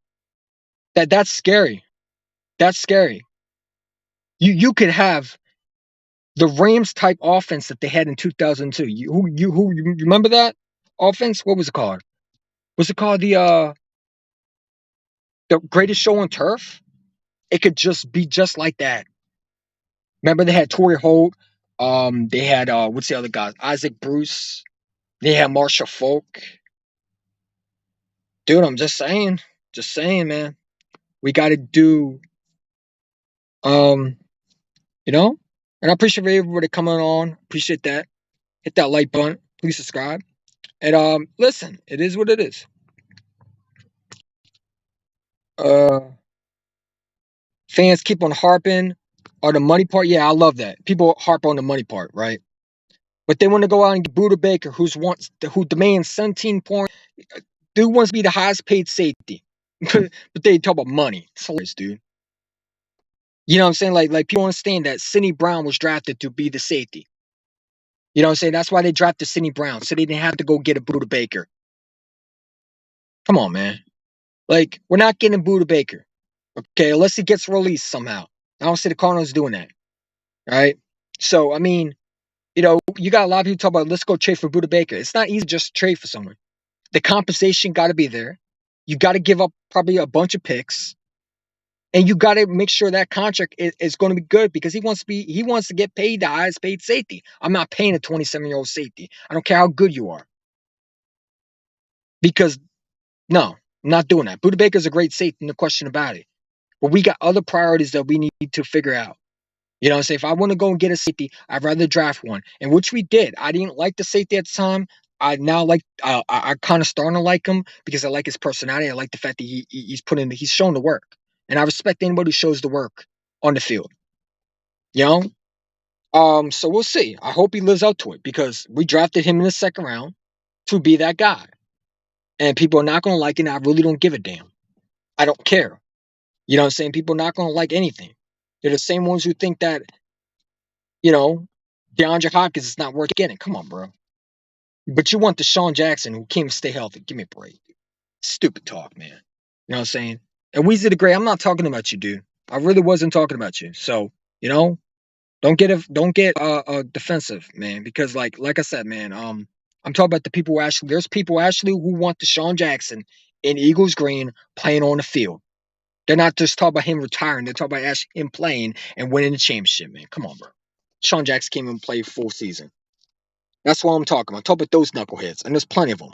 That's scary. That's scary. You could have the Rams type offense that they had in 2002. You remember that offense? What was it called? Was it called the Greatest Show on Turf? It could just be just like that. Remember they had Torrey Holt. They had what's the other guy? Isaac Bruce. They had Marshall Falk. Dude, I'm just saying, man. We got to do, you know. And I appreciate everybody coming on. Appreciate that. Hit that like button. Please subscribe. And listen, it is what it is. Fans keep on harping on the money part. Yeah, I love that. People harp on the money part, right? But they want to go out and get Buda Baker, who demands 17 points. Dude wants to be the highest paid safety. But they talk about money. It's hilarious, dude. You know what I'm saying? Like people understand that Sidney Brown was drafted to be the safety. You know what I'm saying? That's why they drafted Sidney Brown, so they didn't have to go get a Buda Baker. Come on, man. Like, we're not getting Buda Baker. Okay, unless he gets released somehow. I don't see the Cardinals doing that. All right. So, I mean, you got a lot of people talk about let's go trade for Buda Baker. It's not easy just to trade for someone. The compensation got to be there. You got to give up probably a bunch of picks, and you got to make sure that contract is going to be good because he wants to get paid the highest paid safety. I'm not paying a 27-year-old safety. I don't care how good you are because no, I'm not doing that. Buda Baker's a great safety, no question about it. But we got other priorities that we need to figure out. You know what I'm saying? If I want to go and get a safety, I'd rather draft one. And which we did. I didn't like the safety at the time. I now like I kind of starting to like him because I like his personality. I like the fact that he's shown the work. And I respect anybody who shows the work on the field. You know? So we'll see. I hope he lives up to it because we drafted him in the second round to be that guy. And people are not gonna like it, and I really don't give a damn. I don't care. You know what I'm saying? People are not gonna like anything. They're the same ones who think that you know, DeAndre Hopkins is not worth getting. Come on, bro. But you want Deshaun Jackson who can't stay healthy. Give me a break. Stupid talk, man. You know what I'm saying? And Weezy the Great, I'm not talking about you, dude. I really wasn't talking about you. So, don't get defensive, man. Because like I said, man, I'm talking about the people who actually there's people actually who want Deshaun Jackson in Eagles green playing on the field. They're not just talking about him retiring. They're talking about actually him playing and winning the championship, man. Come on, bro. Deshaun Jackson came and played full season. That's what I'm talking about. Talk about those knuckleheads, and there's plenty of them.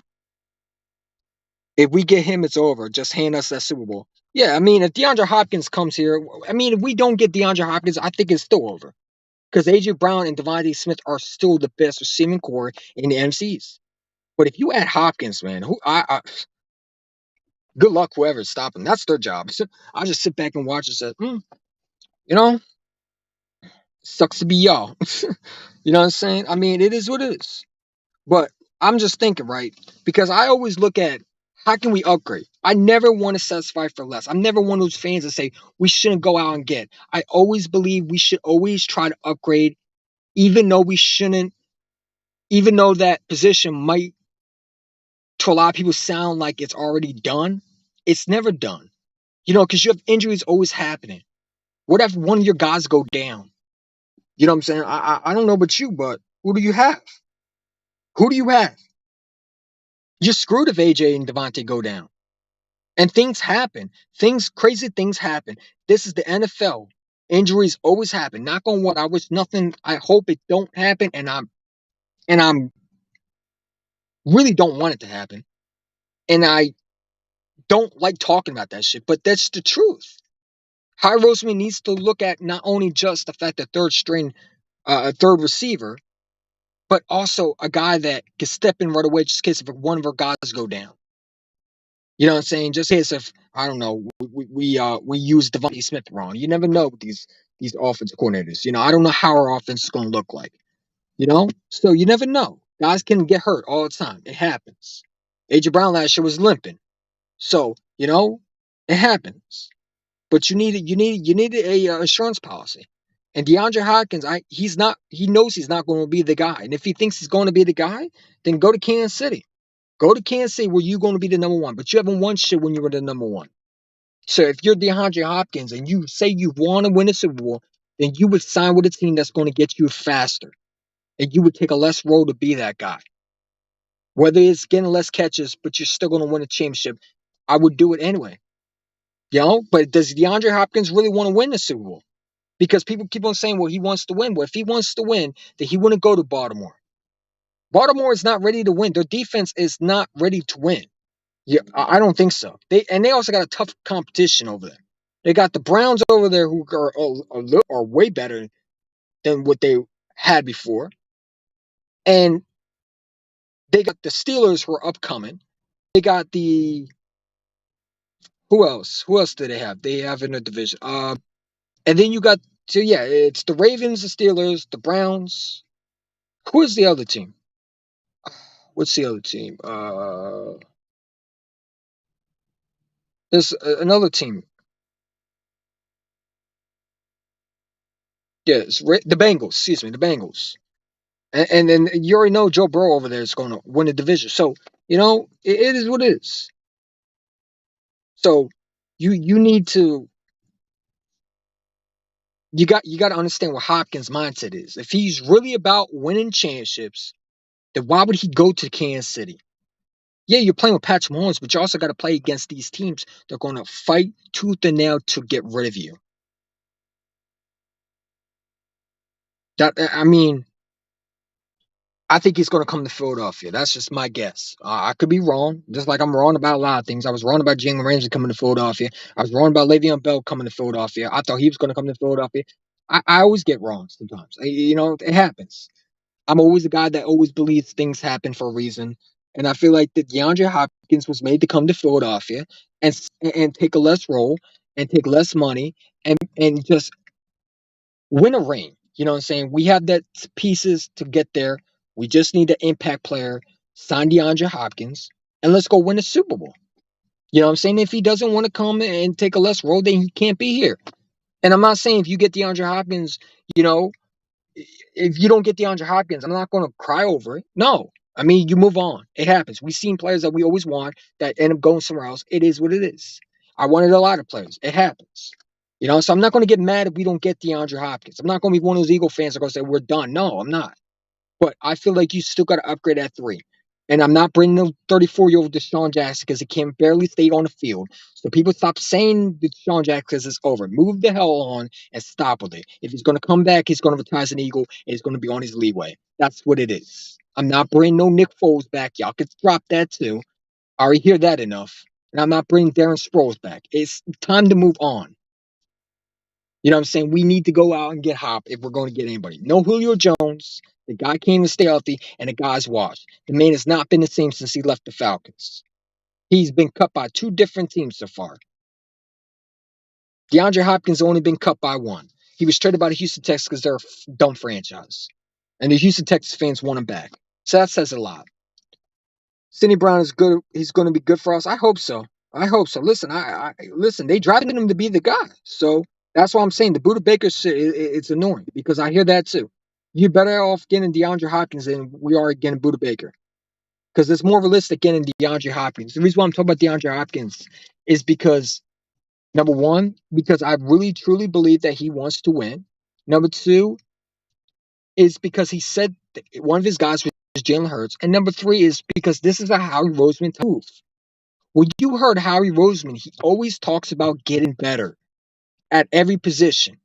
If we get him, it's over. Just hand us that Super Bowl. Yeah, I mean, if DeAndre Hopkins comes here, I mean, if we don't get DeAndre Hopkins, I think it's still over. Because AJ Brown and Devontae Smith are still the best receiving core in the MCs. But if you add Hopkins, man, good luck whoever's stopping. That's their job. I just sit back and watch and say, you know, sucks to be y'all. You know what I'm saying? I mean, it is what it is. But I'm just thinking, right? Because I always look at how can we upgrade? I never want to satisfy for less. I'm never one of those fans that say we shouldn't go out and get. I always believe we should always try to upgrade, even though we shouldn't, even though that position might to a lot of people sound like it's already done. It's never done. Because you have injuries always happening. What if one of your guys go down? You know what I'm saying? I don't know about you, but who do you have? Who do you have? You're screwed if AJ and Devontae go down. And things happen. Crazy things happen. This is the NFL. Injuries always happen. Knock on wood. I wish nothing. I hope it don't happen. And I'm really don't want it to happen. And I don't like talking about that shit. But that's the truth. High Roseman needs to look at not only just the fact that third string, a third receiver, but also a guy that can step in right away just in case if one of our guys go down. You know what I'm saying? Just in case if I don't know, we use Devontae Smith wrong. You never know with these offensive coordinators. I don't know how our offense is going to look like. So you never know. Guys can get hurt all the time. It happens. AJ Brown last year was limping, so it happens. But you need a insurance policy. And DeAndre Hopkins, he knows he's not going to be the guy. And if he thinks he's going to be the guy, then go to Kansas City. Go to Kansas City where you're going to be the number one. But you haven't won shit when you were the number one. So if you're DeAndre Hopkins and you say you want to win a Super Bowl, then you would sign with a team that's going to get you faster. And you would take a less role to be that guy. Whether it's getting less catches, but you're still going to win a championship, I would do it anyway. But does DeAndre Hopkins really want to win the Super Bowl? Because people keep on saying, well, he wants to win. Well, if he wants to win, then he wouldn't go to Baltimore. Baltimore is not ready to win. Their defense is not ready to win. Yeah, I don't think so. They also got a tough competition over there. They got the Browns over there who are way better than what they had before, and they got the Steelers who are upcoming. They got the who else? Who else do they have? They have in the division. And then you got it's the Ravens, the Steelers, the Browns. Who is the other team? What's the other team? There's another team. Yes, the Bengals. Excuse me, the Bengals. And then you already know Joe Burrow over there is going to win the division. So it is what it is. So you need to you got to understand what Hopkins' mindset is. If he's really about winning championships, then why would he go to Kansas City? Yeah, you're playing with Patrick Mahomes, but you also got to play against these teams. They're going to fight tooth and nail to get rid of you. I mean, I think he's going to come to Philadelphia. That's just my guess. I could be wrong, just like I'm wrong about a lot of things. I was wrong about Jalen Ramsey coming to Philadelphia. I was wrong about Le'Veon Bell coming to Philadelphia. I thought he was going to come to Philadelphia. I always get wrong sometimes. It happens. I'm always the guy that always believes things happen for a reason. And I feel like that DeAndre Hopkins was made to come to Philadelphia and take a less role and take less money and just win a ring. You know what I'm saying? We have that pieces to get there. We just need an impact player, sign DeAndre Hopkins, and let's go win a Super Bowl. You know what I'm saying? If he doesn't want to come and take a less role, then he can't be here. And I'm not saying if you get DeAndre Hopkins, you know, if you don't get DeAndre Hopkins, I'm not going to cry over it. No. I mean, you move on. It happens. We've seen players that we always want that end up going somewhere else. It is what it is. I wanted a lot of players. It happens. So I'm not going to get mad if we don't get DeAndre Hopkins. I'm not going to be one of those Eagle fans that are going to say, we're done. No, I'm not. But I feel like you still got to upgrade at 3. And I'm not bringing the 34-year-old Deshaun Jackson because he can barely stay on the field. So people stop saying Deshaun Jackson is over. Move the hell on and stop with it. If he's going to come back, he's going to retire as an Eagle and he's going to be on his leeway. That's what it is. I'm not bringing no Nick Foles back. Y'all could drop that too. I already hear that enough. And I'm not bringing Darren Sproles back. It's time to move on. You know what I'm saying? We need to go out and get Hop if we're going to get anybody. No Julio Jones. The guy came to stay healthy, and the guy's washed. The man has not been the same since he left the Falcons. He's been cut by 2 different teams so far. DeAndre Hopkins only been cut by 1. He was traded by the Houston Texans because they're a dumb franchise. And the Houston Texans fans want him back. So that says a lot. Sidney Brown is good. He's going to be good for us. I hope so. I hope so. Listen, listen. They drafted him to be the guy. So that's why I'm saying the Buda Baker shit. It's annoying because I hear that too. You're better off getting DeAndre Hopkins than we are getting Buda Baker because it's more realistic getting DeAndre Hopkins. The reason why I'm talking about DeAndre Hopkins is because number one, because I really truly believe that he wants to win. Number two is because he said one of his guys was Jalen Hurts, and number 3 is because this is a Howie Roseman move. When you heard Howie Roseman, he always talks about getting better at every position.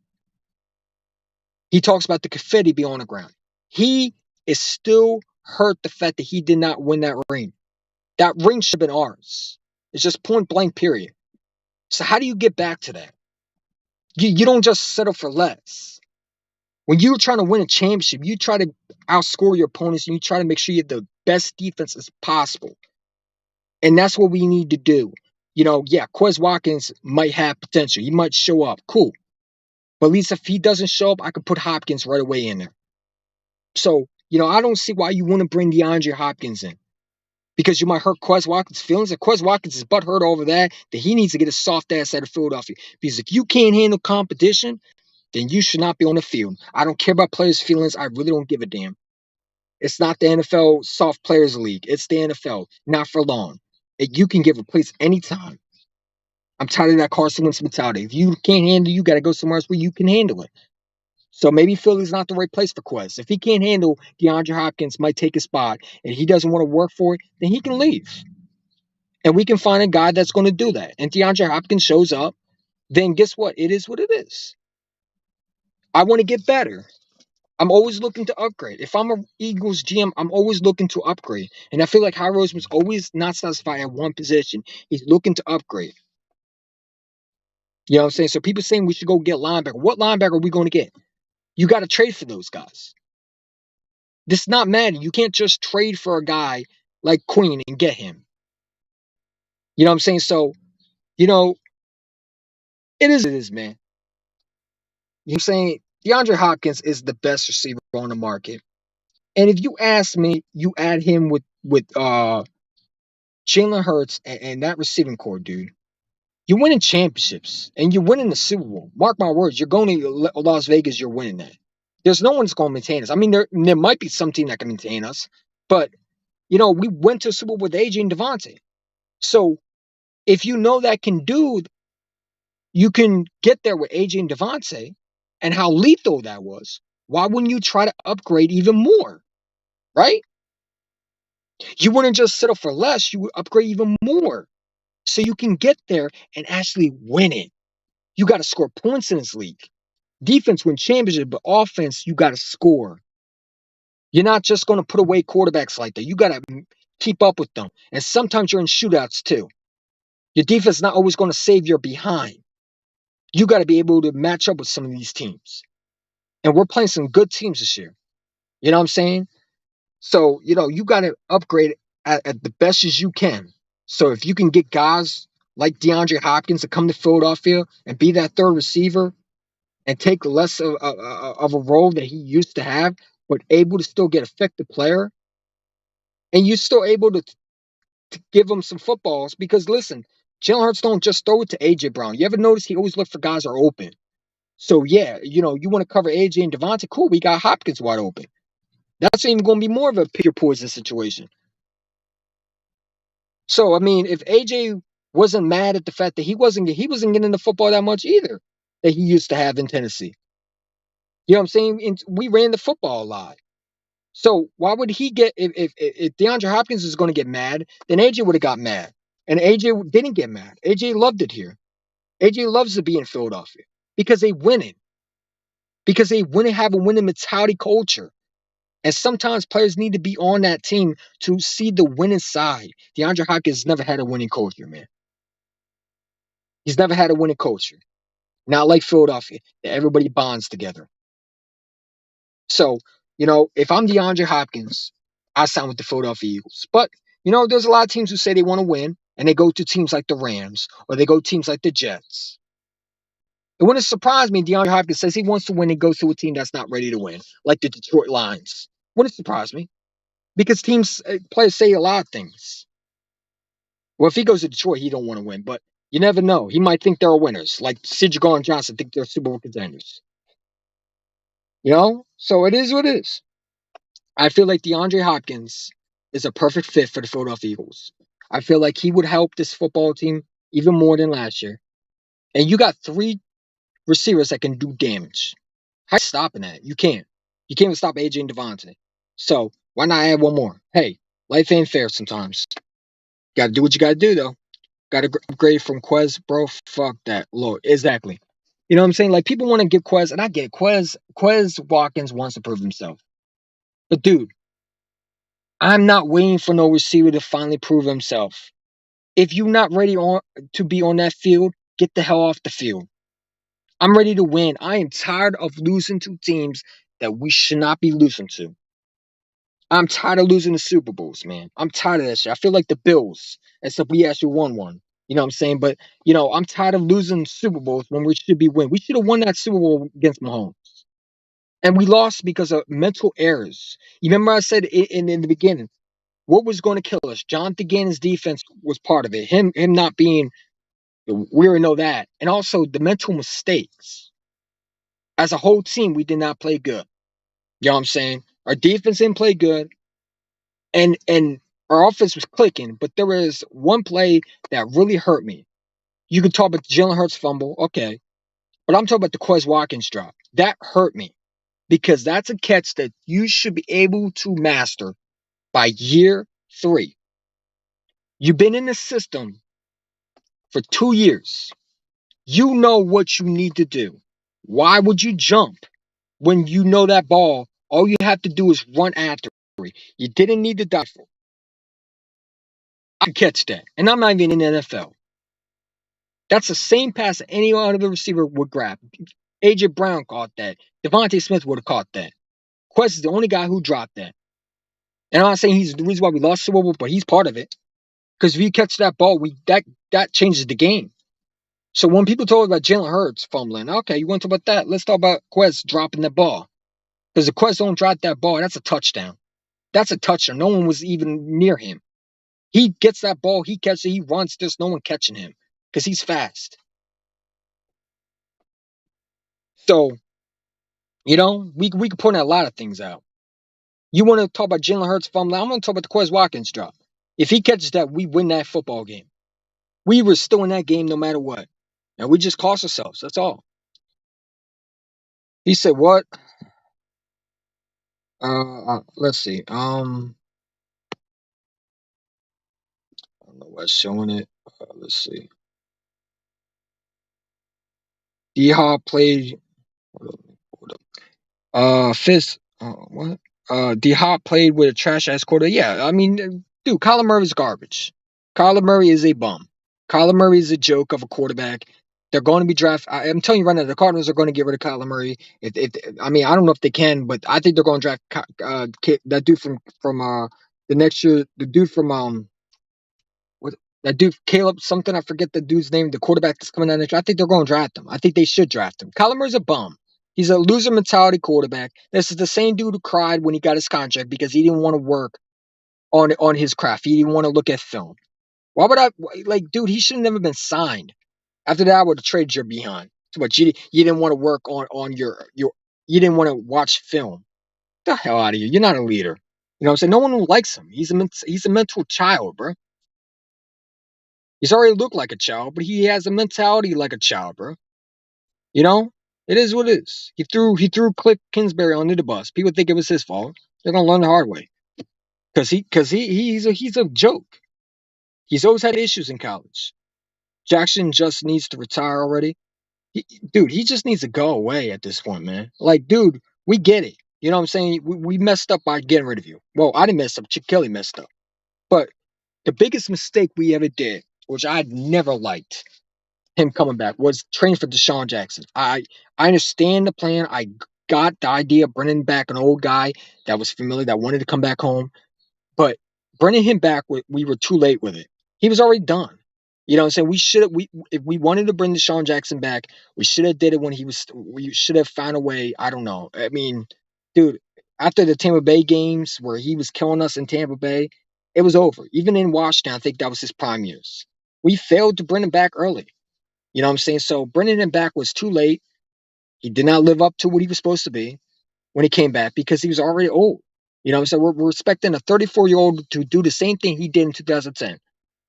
He talks about the confetti be on the ground. He is still hurt the fact that he did not win that ring. That ring should have been ours. It's just point blank, period. So how do you get back to that? You don't just settle for less. When you're trying to win a championship, you try to outscore your opponents and you try to make sure you have the best defense as possible. And that's what we need to do. Yeah, Quez Watkins might have potential. He might show up. Cool. But at least if he doesn't show up, I could put Hopkins right away in there. So, I don't see why you want to bring DeAndre Hopkins in. Because you might hurt Quez Watkins' feelings. If Quez Watkins is butthurt over that, then he needs to get a soft ass out of Philadelphia. Because if you can't handle competition, then you should not be on the field. I don't care about players' feelings. I really don't give a damn. It's not the NFL soft players league. It's the NFL. Not for long. You can get replaced anytime. I'm tired of that Carson Wentz mentality. If you can't handle it, you got to go somewhere else where you can handle it. So maybe Philly's not the right place for Quez. If he can't handle DeAndre Hopkins, might take his spot, and he doesn't want to work for it, then he can leave. And we can find a guy that's going to do that. And DeAndre Hopkins shows up, then guess what? It is what it is. I want to get better. I'm always looking to upgrade. If I'm an Eagles GM, I'm always looking to upgrade. And I feel like Howie Roseman's always not satisfied at one position. He's looking to upgrade. You know what I'm saying? So people saying we should go get linebacker. What linebacker are we going to get? You got to trade for those guys. This is not Madden. You can't just trade for a guy like Queen and get him. You know what I'm saying? So, it is, man. You know what I'm saying? DeAndre Hopkins is the best receiver on the market. And if you ask me, you add him with Jalen Hurts and that receiving core, dude. You're winning championships and you're winning the Super Bowl. Mark my words, you're going to Las Vegas, you're winning that. There's no one's going to maintain us. I mean, there might be some team that can maintain us, but we went to a Super Bowl with AJ and Devontae. So if you know that can do, you can get there with AJ and Devontae and how lethal that was. Why wouldn't you try to upgrade even more? Right? You wouldn't just settle for less, you would upgrade even more. So you can get there and actually win it. You got to score points in this league. Defense win championship, but offense, you got to score. You're not just going to put away quarterbacks like that. You got to keep up with them. And sometimes you're in shootouts too. Your defense is not always going to save your behind. You got to be able to match up with some of these teams. And we're playing some good teams this year. You know what I'm saying? So, you got to upgrade at the best as you can. So if you can get guys like DeAndre Hopkins to come to Philadelphia and be that third receiver and take less of a role that he used to have, but able to still get effective player, and you're still able to give him some footballs. Because listen, Jalen Hurts don't just throw it to AJ Brown. You ever notice he always look for guys that are open? So yeah, you want to cover AJ and Devontae. Cool, we got Hopkins wide open. That's even going to be more of a pick your poison situation. So I mean, if AJ wasn't mad at the fact that he wasn't getting the football that much either that he used to have in Tennessee. You know what I'm saying? And we ran the football a lot. So why would he get if DeAndre Hopkins is going to get mad, then AJ would have got mad. And AJ didn't get mad. AJ loved it here. AJ loves to be in Philadelphia because they winning. Because they have a winning mentality culture. And sometimes players need to be on that team to see the winning side. DeAndre Hopkins never had a winning culture, man. He's never had a winning culture. Not like Philadelphia, that everybody bonds together. So, if I'm DeAndre Hopkins, I sign with the Philadelphia Eagles. But, there's a lot of teams who say they want to win, and they go to teams like the Rams, or they go to teams like the Jets. It wouldn't surprise me. DeAndre Hopkins says he wants to win and goes to a team that's not ready to win, like the Detroit Lions. Wouldn't surprise me. Because players say a lot of things. Well, if he goes to Detroit, he don't want to win, but you never know. He might think they're winners, like Sid Jagar and Johnson think they're Super Bowl contenders. So it is what it is. I feel like DeAndre Hopkins is a perfect fit for the Philadelphia Eagles. I feel like he would help this football team even more than last year. And you got 3 receivers that can do damage. How you stopping that? You can't. You can't even stop AJ and Devontae. So why not add one more? Hey, life ain't fair sometimes. Got to do what you got to do, though. Got to upgrade from Quez, bro. Fuck that. Lord, exactly. You know what I'm saying? Like, people want to give Quez, and I get it. Quez Watkins wants to prove himself. But, dude, I'm not waiting for no receiver to finally prove himself. If you're not ready to be on that field, get the hell off the field. I'm ready to win. I am tired of losing to teams that we should not be losing to. I'm tired of losing the Super Bowls, man. I'm tired of that shit. I feel like the Bills, except we actually won one. You know what I'm saying? But, I'm tired of losing Super Bowls when we should be winning. We should have won that Super Bowl against Mahomes. And we lost because of mental errors. You remember I said in the beginning, what was going to kill us? Jonathan Gannon's defense was part of it. Him not being, we already know that. And also the mental mistakes. As a whole team, we did not play good. You know what I'm saying? Our defense didn't play good. And our offense was clicking. But there was one play that really hurt me. You could talk about the Jalen Hurts fumble. Okay. But I'm talking about the Quez Watkins drop. That hurt me. Because that's a catch that you should be able to master by year 3. You've been in the system for 2 years. You know what you need to do. Why would you jump when you know that ball? All you have to do is run after it. You didn't need to dive for it. I could catch that. And I'm not even in the NFL. That's the same pass that any other receiver would grab. AJ Brown caught that. Devontae Smith would have caught that. Quest is the only guy who dropped that. And I'm not saying he's the reason why we lost the Super Bowl, but he's part of it. Because if you catch that ball, that changes the game. So when people talk about Jalen Hurts fumbling, okay, you want to talk about that? Let's talk about Quez dropping the ball. Because if Quez don't drop that ball, that's a touchdown. That's a touchdown. No one was even near him. He gets that ball, he catches it, he runs. There's no one catching him. because he's fast. So, we can point a lot of things out. You want to talk about Jalen Hurts fumbling? I'm going to talk about the Quez Watkins drop. If he catches that, we win that football game. We were still in that game no matter what. And we just cost ourselves. That's all. He said, what? Let's see. I don't know what's showing it. Let's see. D-Hop played. Hold up. Fizz. What? D-Hop played with a trash ass quarter. Yeah, I mean, dude, Kyler Murray's garbage. Kyler Murray is a bum. Kyler Murray is a joke of a quarterback. They're going to be drafted. I'm telling you right now, the Cardinals are going to get rid of Kyler Murray. I mean, I don't know if they can, but I think they're going to draft that dude from the next year. The dude from what that dude Caleb something. I forget the dude's name. The quarterback that's coming out next year. I think they're going to draft him. I think they should draft him. Kyler Murray's a bum. He's a loser mentality quarterback. This is the same dude who cried when he got his contract because he didn't want to work on his craft. He didn't want to look at film. Why would I dude? He should have never been signed. After that, I would have traded your behind. So, but you didn't want to work on your you didn't want to watch film. Get the hell out of here! You're not a leader. You know what I'm saying? No one likes him. He's a mental child, bro. He's already looked like a child, but he has a mentality like a child, bro. You know, it is what it is. He threw Cliff Kingsbury under the bus. People think it was his fault. They're gonna learn the hard way he's a joke. He's always had issues in college. Jackson just needs to retire already. Dude, he just needs to go away at this point, man. Like, dude, we get it. You know what I'm saying? We messed up by getting rid of you. Well, I didn't mess up. Chip Kelly messed up. But the biggest mistake we ever did, which I never liked, him coming back, was training for Deshaun Jackson. I understand the plan. I got the idea of bringing back an old guy that was familiar, that wanted to come back home. But bringing him back, we were too late with it. He was already done. You know what I'm saying? If we wanted to bring Deshaun Jackson back, we should have did it when we should have found a way. I don't know. I mean, dude, after the Tampa Bay games where he was killing us in Tampa Bay, it was over. Even in Washington, I think that was his prime years. We failed to bring him back early. You know what I'm saying? So bringing him back was too late. He did not live up to what he was supposed to be when he came back because he was already old. You know what I'm saying? We're expecting a 34-year-old to do the same thing he did in 2010.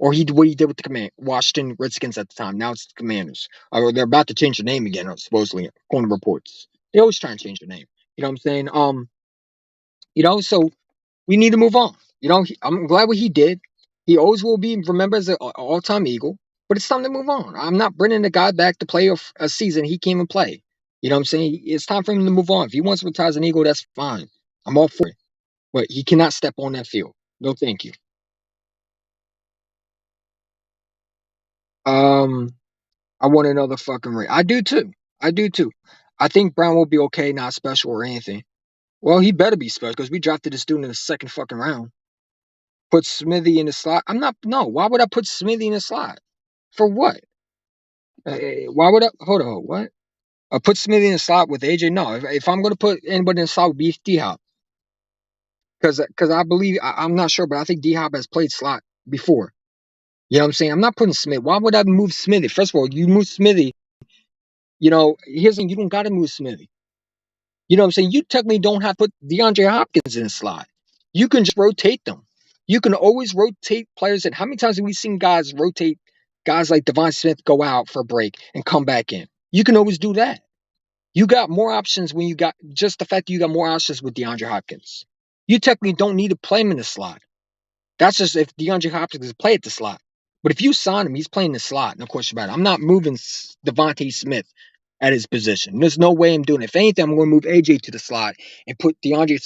Or what he did with the Washington Redskins at the time. Now it's the Commanders. Or they're about to change their name again, supposedly, according to reports. They always try and change their name. You know what I'm saying? So we need to move on. I'm glad what he did. He always will be remembered as an all-time Eagle. But it's time to move on. I'm not bringing the guy back to play a season he can't even play. You know what I'm saying? It's time for him to move on. If he wants to retire as an Eagle, that's fine. I'm all for it. But he cannot step on that field. No, thank you. Um, I want another fucking ring. I do too. I do too. I think Brown will be okay, not special or anything. Well, he better be special because we drafted this dude in the second fucking round. Put Smithy in the slot. I'm not. No. Why would I put Smithy in the slot? For what? Why would I? Hold on. What? Put Smithy in the slot with AJ? No. If I'm going to put anybody in the slot, it would be D-Hop. Because I believe, I'm not sure, but I think D-Hop has played slot before. You know what I'm saying? I'm not putting Smith. Why would I move Smithy? First of all, you move Smithy. Here's the thing. You don't got to move Smithy. You know what I'm saying? You technically don't have to put DeAndre Hopkins in the slot. You can just rotate them. You can always rotate players in. How many times have we seen guys rotate guys like Devon Smith go out for a break and come back in? You can always do that. You got more options when you got just the fact that you got more options with DeAndre Hopkins. You technically don't need to play him in the slot. That's just if DeAndre Hopkins is play at the slot. But if you sign him, he's playing the slot. No question about it. I'm not moving Devontae Smith at his position. There's no way I'm doing it. If anything, I'm going to move AJ to the slot and put Devontae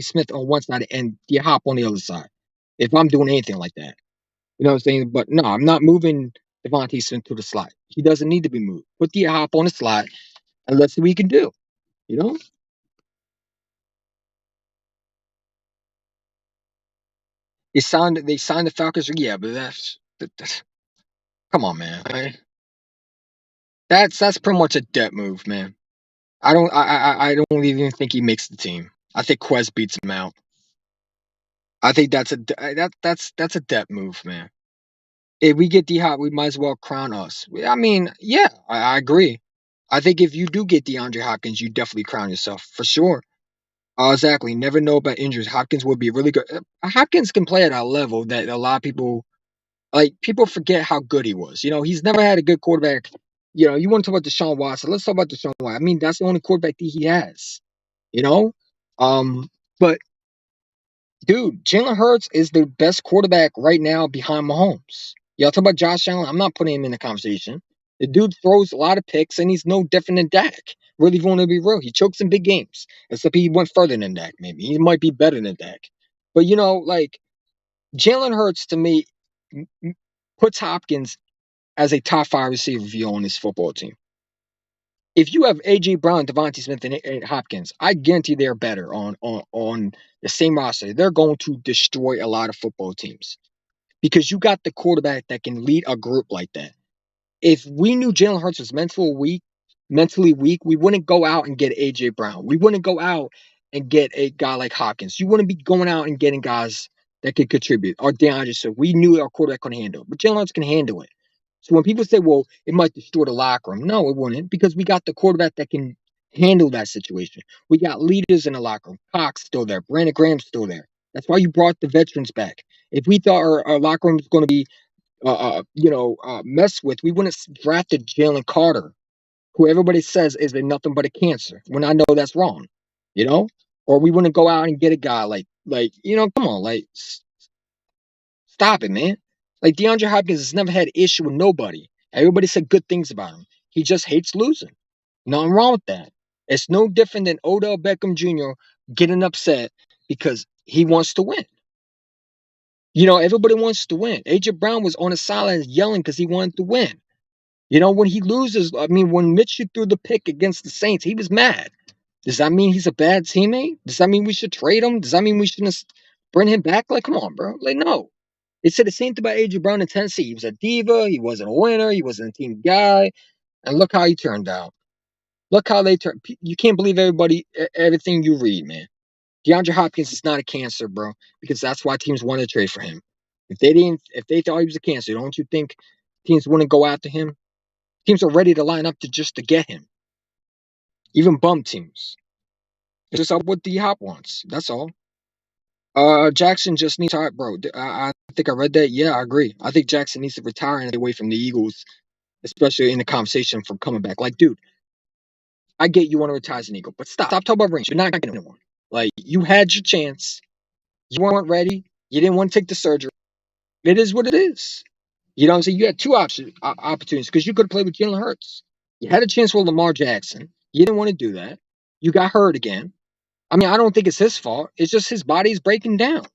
Smith on one side and D-Hop on the other side. If I'm doing anything like that. You know what I'm saying? But no, I'm not moving Devontae Smith to the slot. He doesn't need to be moved. Put D-Hop on the slot and let's see what he can do. You know? They signed the Falcons. Yeah, but that's come on, man. That's pretty much a debt move, man. I don't even think he makes the team. I think Quez beats him out. I think that's a debt move, man. If we get D-Hop, we might as well crown us. I mean, yeah, I agree. I think if you do get DeAndre Hopkins, you definitely crown yourself for sure. Exactly. Never know about injuries. Hopkins would be really good. Hopkins can play at a level that a lot of people people forget how good he was. He's never had a good quarterback. You want to talk about Deshaun Watson? Let's talk about Deshaun Watson. I mean, that's the only quarterback that he has. You know, but dude, Jalen Hurts is the best quarterback right now behind Mahomes. Y'all talk about Josh Allen. I'm not putting him in the conversation. The dude throws a lot of picks, and he's no different than Dak. Really, if you want to be real, he chokes in big games. Except he went further than Dak. Maybe he might be better than Dak. But Jalen Hurts to me puts Hopkins as a top 5 receiver view on this football team. If you have AJ Brown, Devontae Smith, and Hopkins, I guarantee they're better on the same roster. They're going to destroy a lot of football teams because you got the quarterback that can lead a group like that. If we knew Jalen Hurts was mentally weak, we wouldn't go out and get AJ Brown. We wouldn't go out and get a guy like Hopkins. You wouldn't be going out and getting guys that could contribute. Or DeAndre, so we knew our quarterback couldn't handle it. But Jalen Hurts can handle it. So when people say, well, it might destroy the locker room, no, it wouldn't, because we got the quarterback that can handle that situation. We got leaders in the locker room. Cox still there. Brandon Graham's still there. That's why you brought the veterans back. If we thought our locker room was going to be, messed with, we wouldn't have drafted Jalen Carter, who everybody says is a nothing but a cancer. When I know that's wrong, you know, or we wouldn't go out and get a guy come on, stop it, man. Like DeAndre Hopkins has never had an issue with nobody. Everybody said good things about him. He just hates losing. Nothing wrong with that. It's no different than Odell Beckham Jr. getting upset because he wants to win. Everybody wants to win. AJ Brown was on the sidelines yelling because he wanted to win. When he loses, I mean, when Mitchell threw the pick against the Saints, he was mad. Does that mean he's a bad teammate? Does that mean we should trade him? Does that mean we shouldn't bring him back? Like, come on, bro. Like, no. They said the same thing about AJ Brown in Tennessee. He was a diva. He wasn't a winner. He wasn't a team guy. And look how he turned out. Look how they turned. You can't believe everything you read, man. DeAndre Hopkins is not a cancer, bro, because that's why teams wanted to trade for him. If they thought he was a cancer, don't you think teams wouldn't go after him? Teams are ready to line up to get him. Even bum teams. It's just what D Hop wants. That's all. Jackson just needs to retire, bro. I think I read that. Yeah, I agree. I think Jackson needs to retire and get away from the Eagles, especially in the conversation for coming back. Like, dude, I get you want to retire as an Eagle, but stop talking about rings. You're not getting one. Like, you had your chance. You weren't ready. You didn't want to take the surgery. It is what it is. You know what I'm saying? You had two opportunities because you could have played with Jalen Hurts. You had a chance with Lamar Jackson. You didn't want to do that. You got hurt again. I mean, I don't think it's his fault. It's just his body's breaking down.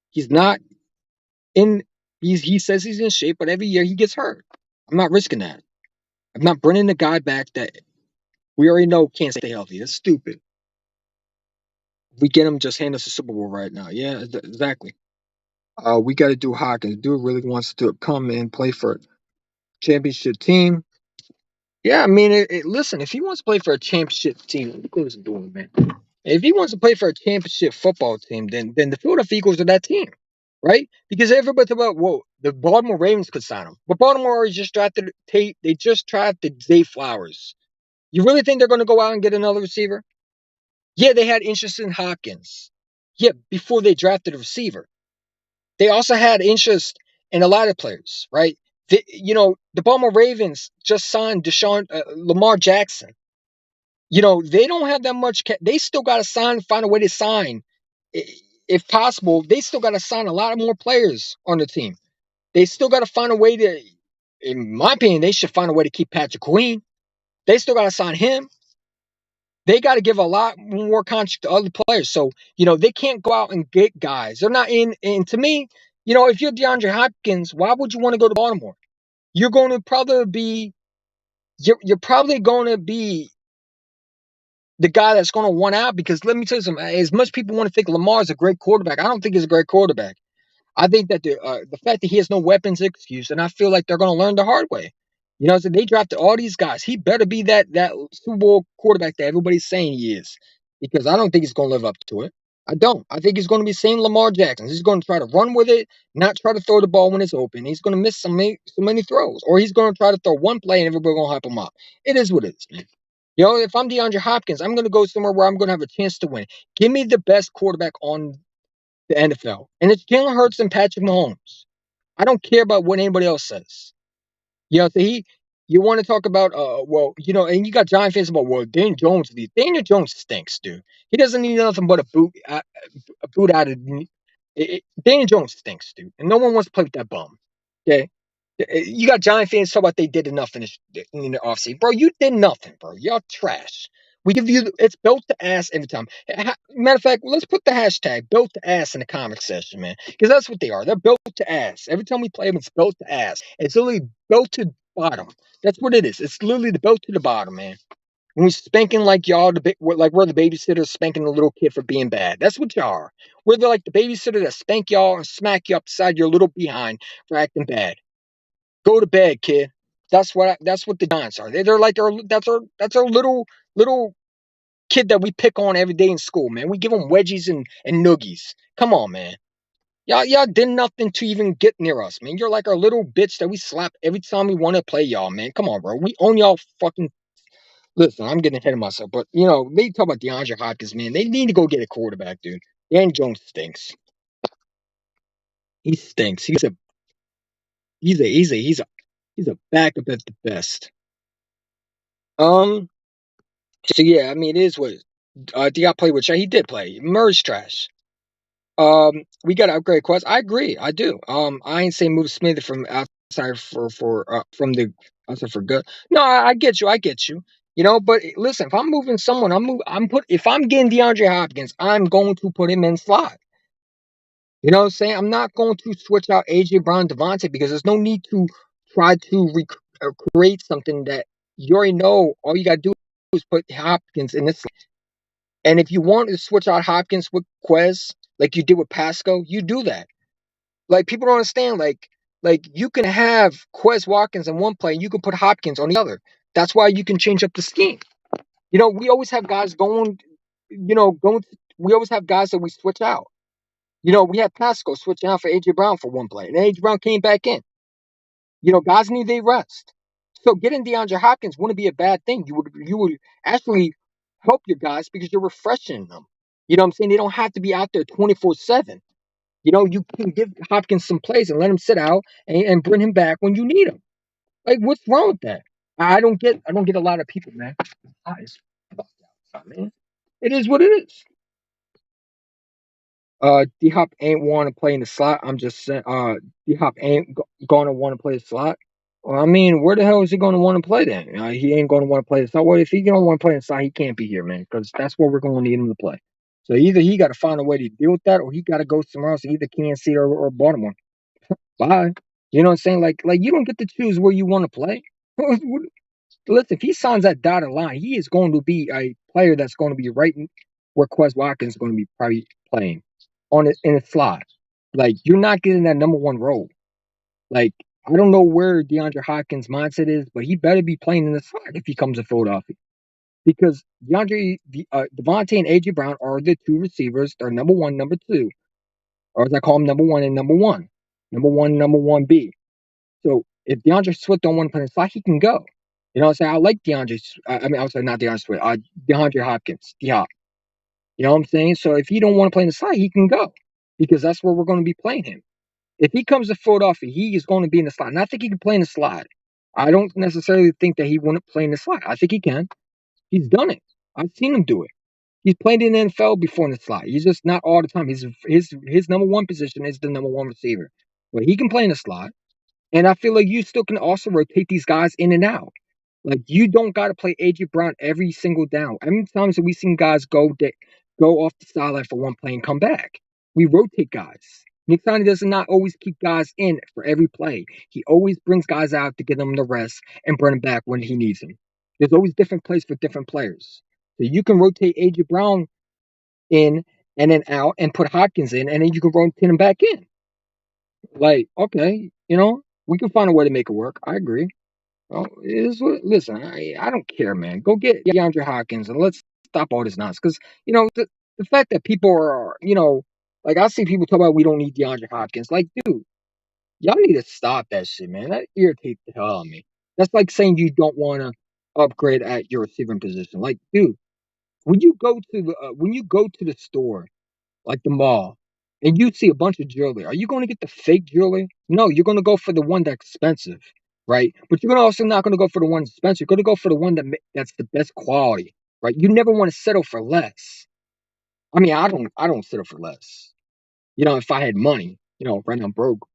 He's not in. He says he's in shape, but every year he gets hurt. I'm not risking that. I'm not bringing the guy back that we already know can't stay healthy. That's stupid. If we get him, just hand us a Super Bowl right now. Yeah, exactly. We got to do Hawkins. Dude really wants to come and play for a championship team. Yeah, I mean, listen, if he wants to play for a championship team, what goes doing, man? If he wants to play for a championship football team, then the Philadelphia Eagles are that team, right? Because everybody thought about, whoa, the Baltimore Ravens could sign him, but Baltimore just drafted Tate. They just drafted Zay Flowers. You really think they're going to go out and get another receiver? Yeah, they had interest in Hopkins. Yeah, before they drafted a receiver, they also had interest in a lot of players, right? The Baltimore Ravens just signed Lamar Jackson. They don't have that much. They still got to find a way to sign. If possible, they still got to sign a lot of more players on the team. They still got to find a way to, in my opinion, they should find a way to keep Patrick Queen. They still got to sign him. They got to give a lot more contract to other players. So, they can't go out and get guys. They're not in. And to me, if you're DeAndre Hopkins, why would you want to go to Baltimore? You're going to probably be, you're probably going to be the guy that's going to want out, because let me tell you something. As much people want to think Lamar is a great quarterback, I don't think he's a great quarterback. I think that the fact that he has no weapons excuse, and I feel like they're going to learn the hard way. So they drafted all these guys. He better be that Super Bowl quarterback that everybody's saying he is, because I don't think he's going to live up to it. I don't. I think he's going to be the same Lamar Jackson. He's going to try to run with it, not try to throw the ball when it's open. He's going to miss so many throws, or he's going to try to throw one play and everybody's going to hype him up. It is what it is, man. You know, if I'm DeAndre Hopkins, I'm going to go somewhere where I'm going to have a chance to win. Give me the best quarterback on the NFL, and it's Jalen Hurts and Patrick Mahomes. I don't care about what anybody else says. You know, so you want to talk about, well, you know, and you got Giant fans about, well, Daniel Jones stinks, dude. He doesn't need nothing but a boot out of. Daniel Jones stinks, dude, and no one wants to play with that bum. Okay, you got Giant fans talk about they did enough in the offseason, bro. You did nothing, bro. Y'all trash. We give you it's built to ass every time. Matter of fact, let's put the hashtag built to ass in the comment section, man, because that's what they are. They're built to ass. Every time we play them, it's built to ass. It's literally built to bottom. That's what it is. It's literally the built to the bottom, man. When we spanking like y'all, like we're the babysitters spanking the little kid for being bad. That's what y'all are. We're like the babysitter that spank y'all and smack you upside your little behind for acting bad. Go to bed, kid. That's what the Giants are. They're like that's our little kid that we pick on every day in school, man. We give them wedgies and noogies. Come on, man. Y'all did nothing to even get near us, man. You're like our little bitch that we slap every time we want to play y'all, man. Come on, bro. We own y'all fucking. Listen, I'm getting ahead of myself, but you know they talk about DeAndre Hopkins, man. They need to go get a quarterback, dude. Dan Jones stinks. He stinks. He's a backup at the best. Um. So yeah, I mean it is what. Diop played with He did play. Murray's trash. We got to upgrade Quest. I agree. I do. I ain't saying move Smith from outside from the outside for good. No, I get you. I get you. You know, but listen, if I'm moving someone, if I'm getting DeAndre Hopkins, I'm going to put him in slot. You know what I'm saying? I'm not going to switch out AJ Brown, Devontae because there's no need to try to create something that you already know. All you got to do is put Hopkins in this. And if you want to switch out Hopkins with Quez, like you did with Pasco, you do that. Like people don't understand. Like you can have Quez Watkins in one play, and you can put Hopkins on the other. That's why you can change up the scheme. You know, we always have guys going. You know, going. We always have guys that we switch out. You know, we had Pasco switching out for AJ Brown for one play, and AJ Brown came back in. You know, guys need their rest. So getting DeAndre Hopkins wouldn't be a bad thing. You would actually help your guys because you're refreshing them. You know what I'm saying? They don't have to be out there 24/7. You know, you can give Hopkins some plays and let him sit out and bring him back when you need him. Like, what's wrong with that? I don't get a lot of people, man. Man. It is what it is. D Hop ain't want to play in the slot. I'm just saying, D Hop ain't gonna want to play the slot. Well, I mean, where the hell is he gonna want to play then? He ain't gonna want to play the slot. Well, if he don't want to play in the slot, he can't be here, man, because that's where we're gonna need him to play. So either he got to find a way to deal with that, or he got to go somewhere else, either Kansas City or Baltimore. Bye. You know what I'm saying? Like you don't get to choose where you want to play. Listen, if he signs that dotted line, he is going to be a player that's going to be right where Quez Watkins is going to be probably playing in a slot. Like you're not getting that number one role. Like I don't know where DeAndre Hopkins' mindset is, but he better be playing in the slot if he comes to Philadelphia. Because Devontae and AJ Brown are the two receivers. They're number one, number two, or as I call them, number one and number one, number one B. So if DeAndre Swift don't want to play in the slot, he can go. You know what I'm saying? I like DeAndre. I mean, I'm sorry, not DeAndre Swift. DeAndre Hopkins, D-Hop. You know what I'm saying? So if he don't want to play in the slot, he can go because that's where we're going to be playing him. If he comes to Philadelphia, he is going to be in the slot. And I think he can play in the slot. I don't necessarily think that he wouldn't play in the slot. I think he can. He's done it. I've seen him do it. He's played in the NFL before in the slot. He's just not all the time. His number one position is the number one receiver. But he can play in the slot. And I feel like you still can also rotate these guys in and out. Like you don't got to play AJ Brown every single down. How many times have we seen guys go off the sideline for one play and come back? We rotate guys. Nick Sirianni does not always keep guys in for every play. He always brings guys out to get them the rest and bring them back when he needs them. There's always different plays for different players. So you can rotate AJ Brown in and then out and put Hopkins in, and then you can rotate him back in. Like, okay, you know, we can find a way to make it work. I agree. Well, listen, I don't care, man. Go get DeAndre Hopkins and let's stop all this nonsense. Because, you know, the fact that people are, like I see people talk about we don't need DeAndre Hopkins. Like, dude, y'all need to stop that shit, man. That irritates the hell out of me. That's like saying you don't want to upgrade at your receiving position. Like, dude, when you go to the store, like the mall, and you see a bunch of jewelry, are you going to get the fake jewelry? No, you're going to go for the one that's expensive, right? But you're also not going to go for the one that's expensive. You're going to go for the one that's the best quality, right? You never want to settle for less. I mean, I don't settle for less. If I had money, right now I'm broke,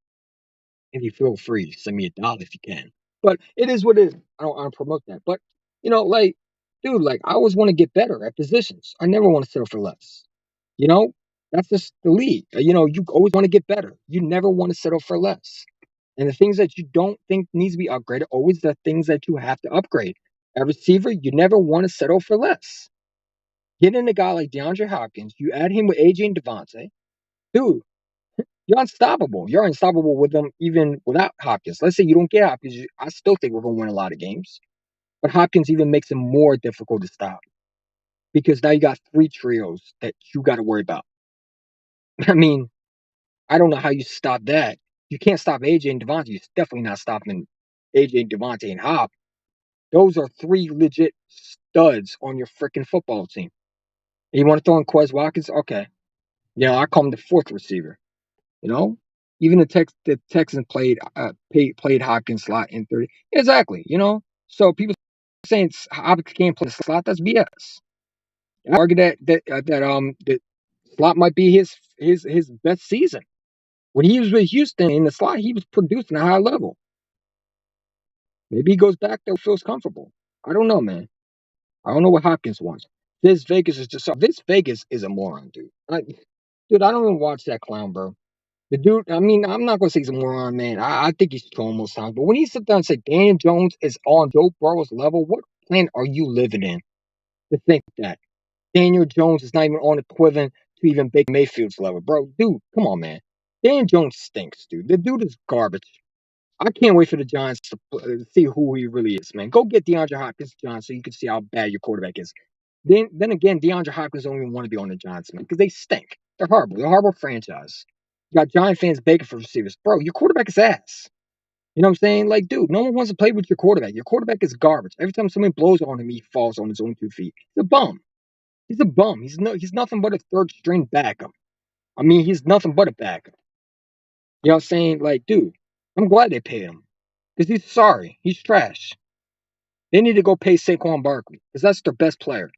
and you feel free to send me $1 if you can. But it is what it is. I don't promote that. But like, dude, like I always want to get better at positions. I never want to settle for less. You know, that's just the league. You always want to get better. You never want to settle for less. And the things that you don't think needs to be upgraded, always the things that you have to upgrade. A receiver, you never want to settle for less. Get in a guy like DeAndre Hopkins, you add him with AJ and Devontae, dude, you're unstoppable. You're unstoppable with them even without Hopkins. Let's say you don't get Hopkins, I still think we're going to win a lot of games. But Hopkins even makes it more difficult to stop because now you got three trios that you got to worry about. I mean, I don't know how you stop that. You can't stop AJ and Devontae. You're definitely not stopping AJ, Devontae, and Hop. Those are three legit studs on your freaking football team. And you want to throw in Quez Watkins? Okay. I call him the fourth receiver. You know, even the Texans played Hopkins slot in 30. Exactly. So people saying Hopkins can't play the slot. That's BS. I argue that slot might be his best season. When he was with Houston in the slot, he was producing at a high level. Maybe he goes back there, feels comfortable. I don't know, man. I don't know what Hopkins wants. This Vegas is just this Vegas is a moron, dude. Dude, I don't even watch that clown, bro. The dude, I mean, I'm not gonna say he's a moron, man. I think he's trolling most times. But when he sit down and say Dan Jones is on Joe Burrow's level, what planet are you living in to think that Daniel Jones is not even on equivalent to even Baker Mayfield's level, bro? Dude, come on, man. Dan Jones stinks, dude. The dude is garbage. I can't wait for the Giants to see who he really is, man. Go get DeAndre Hopkins, John, so you can see how bad your quarterback is. Then again, DeAndre Hopkins don't even want to be on the Giants, man, because they stink. They're horrible. They're a horrible franchise. You got Giant fans begging for receivers. Bro, your quarterback is ass. You know what I'm saying? Like, dude, no one wants to play with your quarterback. Your quarterback is garbage. Every time somebody blows on him, he falls on his own 2 feet. He's a bum. He's a bum. He's nothing but a third string backup. I mean, he's nothing but a backup. You know what I'm saying? Like, dude, I'm glad they paid him. Because he's sorry. He's trash. They need to go pay Saquon Barkley. Because that's their best player.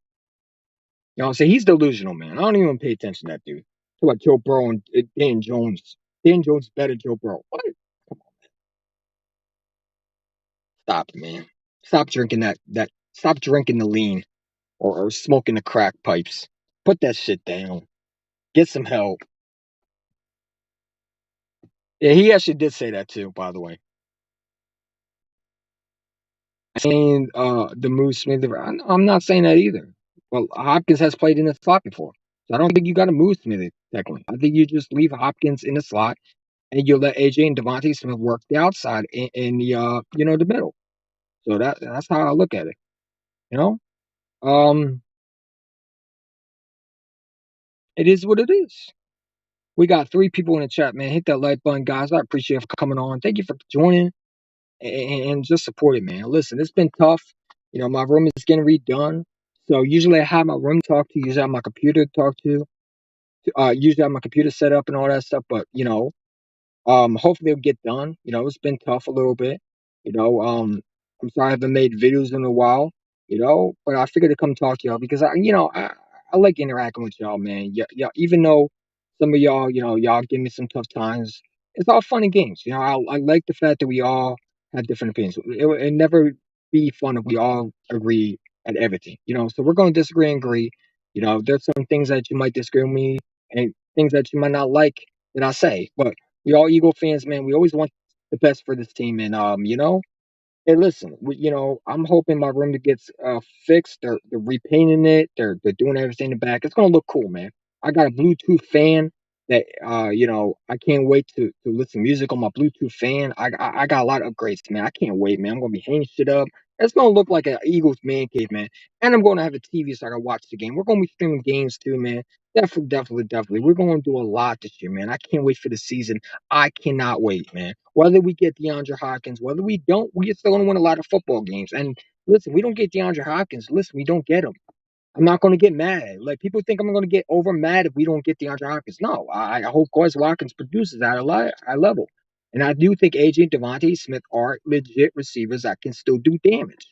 You know what I'm saying? He's delusional, man. I don't even pay attention to that dude. Talk about Joe Burrow and Dan Jones. Dan Jones is better than Joe Burrow. What? Come on. Stop it, man. Stop drinking that. Stop drinking the lean or smoking the crack pipes. Put that shit down. Get some help. Yeah, he actually did say that too, by the way. Saying the Moose Smith. I'm not saying that either. Well, Hopkins has played in the slot before. So I don't think you got to move Smith technically. I think you just leave Hopkins in the slot and you let AJ and Devontae Smith work the outside in the the middle. So that's how I look at it. You know? It is what it is. We got 3 people in the chat, man. Hit that like button, guys. I appreciate you for coming on. Thank you for joining and just supporting, man. Listen, it's been tough. My room is getting redone. So usually I have my room to talk to, usually I have my computer to talk to. Usually I have my computer set up and all that stuff, but hopefully it'll get done. It's been tough a little bit. I'm sorry I haven't made videos in a while, but I figured to come talk to y'all because I like interacting with y'all, man. Yeah, even though some of y'all, y'all give me some tough times, it's all fun and games. I like the fact that we all have different opinions. It never be fun if we all agree at everything, So we're going to disagree and agree. There's some things that you might disagree with me and things that you might not like that I say, but we all Eagle fans, man. We always want the best for this team, and hey, listen, I'm hoping my room gets fixed. They're repainting it. They're doing everything in the back. It's gonna look cool, man. I got a Bluetooth fan that I can't wait to listen to music on my Bluetooth fan. I got a lot of upgrades, man. I can't wait, man. I'm gonna be hanging shit up. It's gonna look like an Eagles man cave, man. And I'm gonna have a TV so I can watch the game. We're gonna be streaming games too, man. Definitely, definitely, definitely. We're gonna do a lot this year, man. I can't wait for the season. I cannot wait, man. Whether we get DeAndre Hopkins, whether we don't, we are still gonna win a lot of football games. And listen, we don't get DeAndre Hopkins. Listen, we don't get him. I'm not going to get mad. Like people think I'm going to get over mad if we don't get DeAndre Hopkins. No, I hope Quez Watkins produces at a high level, and I do think AJ and Devontae Smith are legit receivers that can still do damage.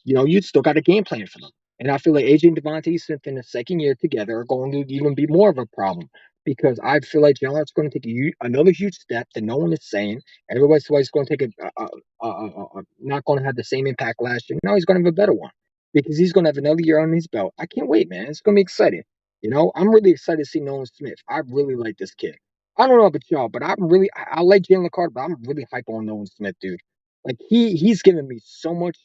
You still got a game plan for them. And I feel like AJ and Devontae Smith in the second year together are going to even be more of a problem because I feel like Jalen Hurts going to take another huge step that no one is saying. Everybody's going to take not going to have the same impact last year. No, he's going to have a better one because he's going to have another year on his belt. I can't wait, man. It's going to be exciting. I'm really excited to see Nolan Smith. I really like this kid. I don't know about y'all, but I like Jalen Carter, but I'm really hype on Nolan Smith, dude. Like he's giving me so much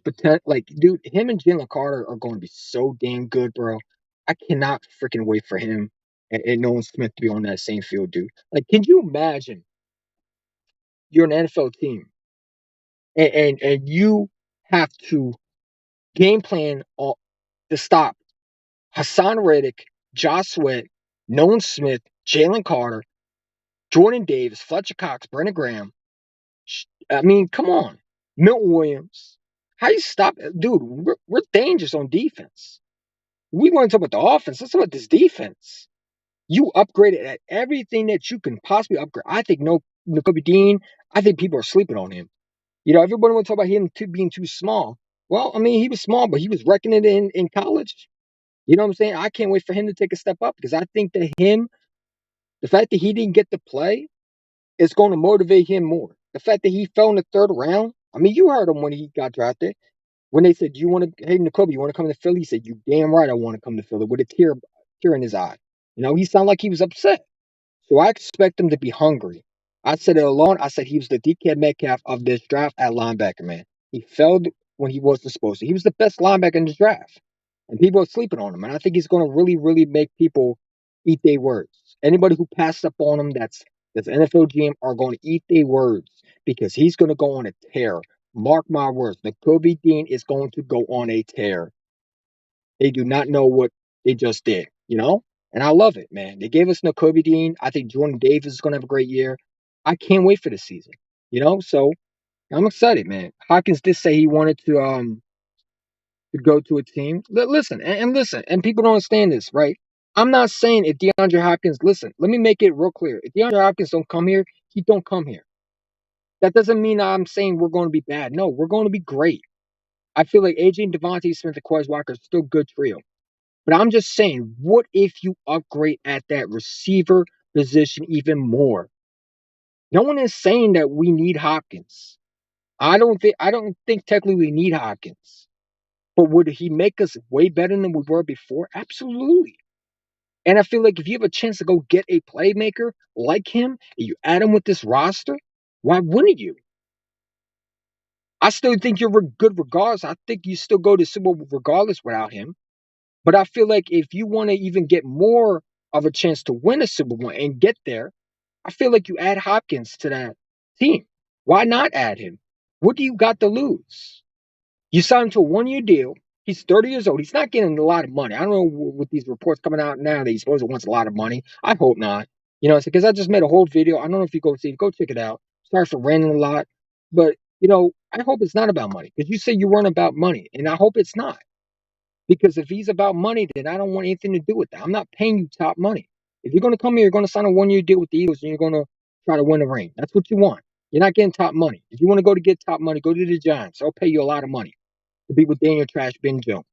potential. Like, dude, him and Jalen Carter are going to be so damn good, bro. I cannot freaking wait for him and Nolan Smith to be on that same field, dude. Like, can you imagine you're an NFL team and you have to game plan to stop Hassan Reddick, Josh Sweat, Nolan Smith, Jalen Carter, Jordan Davis, Fletcher Cox, Brandon Graham. I mean, come on. Milton Williams. How you stop? Dude, we're dangerous on defense. We want to talk about the offense. Let's talk about this defense. You upgraded at everything that you can possibly upgrade. I think Nakobe Dean, I think people are sleeping on him. Everybody want to talk about him being too small. Well, I mean, he was small, but he was wrecking it in college. You know what I'm saying? I can't wait for him to take a step up because I think that the fact that he didn't get to play is going to motivate him more. The fact that he fell in the third round, I mean, you heard him when he got drafted. When they said, hey, Nakobe, you want to come to Philly? He said, you damn right I want to come to Philly with a tear in his eye. He sounded like he was upset. So I expect him to be hungry. I said it alone. I said he was the DK Metcalf of this draft at linebacker, man. He failed when he wasn't supposed to. He was the best linebacker in the draft. And people are sleeping on him. And I think he's going to really, really make people eat their words. Anybody who passes up on him that's NFL GM are going to eat their words because he's going to go on a tear. Mark my words. Nakobe Dean is going to go on a tear. They do not know what they just did. And I love it, man. They gave us Nakobe Dean. I think Jordan Davis is going to have a great year. I can't wait for the season. So I'm excited, man. Hawkins did say he wanted to go to a team. Listen, and listen, and people don't understand this, right? I'm not saying if DeAndre Hopkins, listen, let me make it real clear. If DeAndre Hopkins don't come here, he don't come here. That doesn't mean I'm saying we're going to be bad. No, we're going to be great. I feel like AJ and Devontae Smith and Quez Walker are still good trio. But I'm just saying, what if you upgrade at that receiver position even more? No one is saying that we need Hopkins. I don't think technically we need Hopkins. But would he make us way better than we were before? Absolutely. And I feel like if you have a chance to go get a playmaker like him and you add him with this roster, why wouldn't you? I still think you're good regardless. I think you still go to Super Bowl regardless without him. But I feel like if you want to even get more of a chance to win a Super Bowl and get there, I feel like you add Hopkins to that team. Why not add him? What do you got to lose? You sign him to a 1-year deal. He's 30 years old. He's not getting a lot of money. I don't know with these reports coming out now that he supposedly wants a lot of money. I hope not. Because I just made a whole video. I don't know if you go see it. Go check it out. Sorry for ranting a lot. But, I hope it's not about money. Because you say you weren't about money. And I hope it's not. Because if he's about money, then I don't want anything to do with that. I'm not paying you top money. If you're going to come here, you're going to sign a 1-year deal with the Eagles and you're going to try to win a ring. That's what you want. You're not getting top money. If you want to go to get top money, go to the Giants. They'll pay you a lot of money to be with Daniel Trash Ben Jones.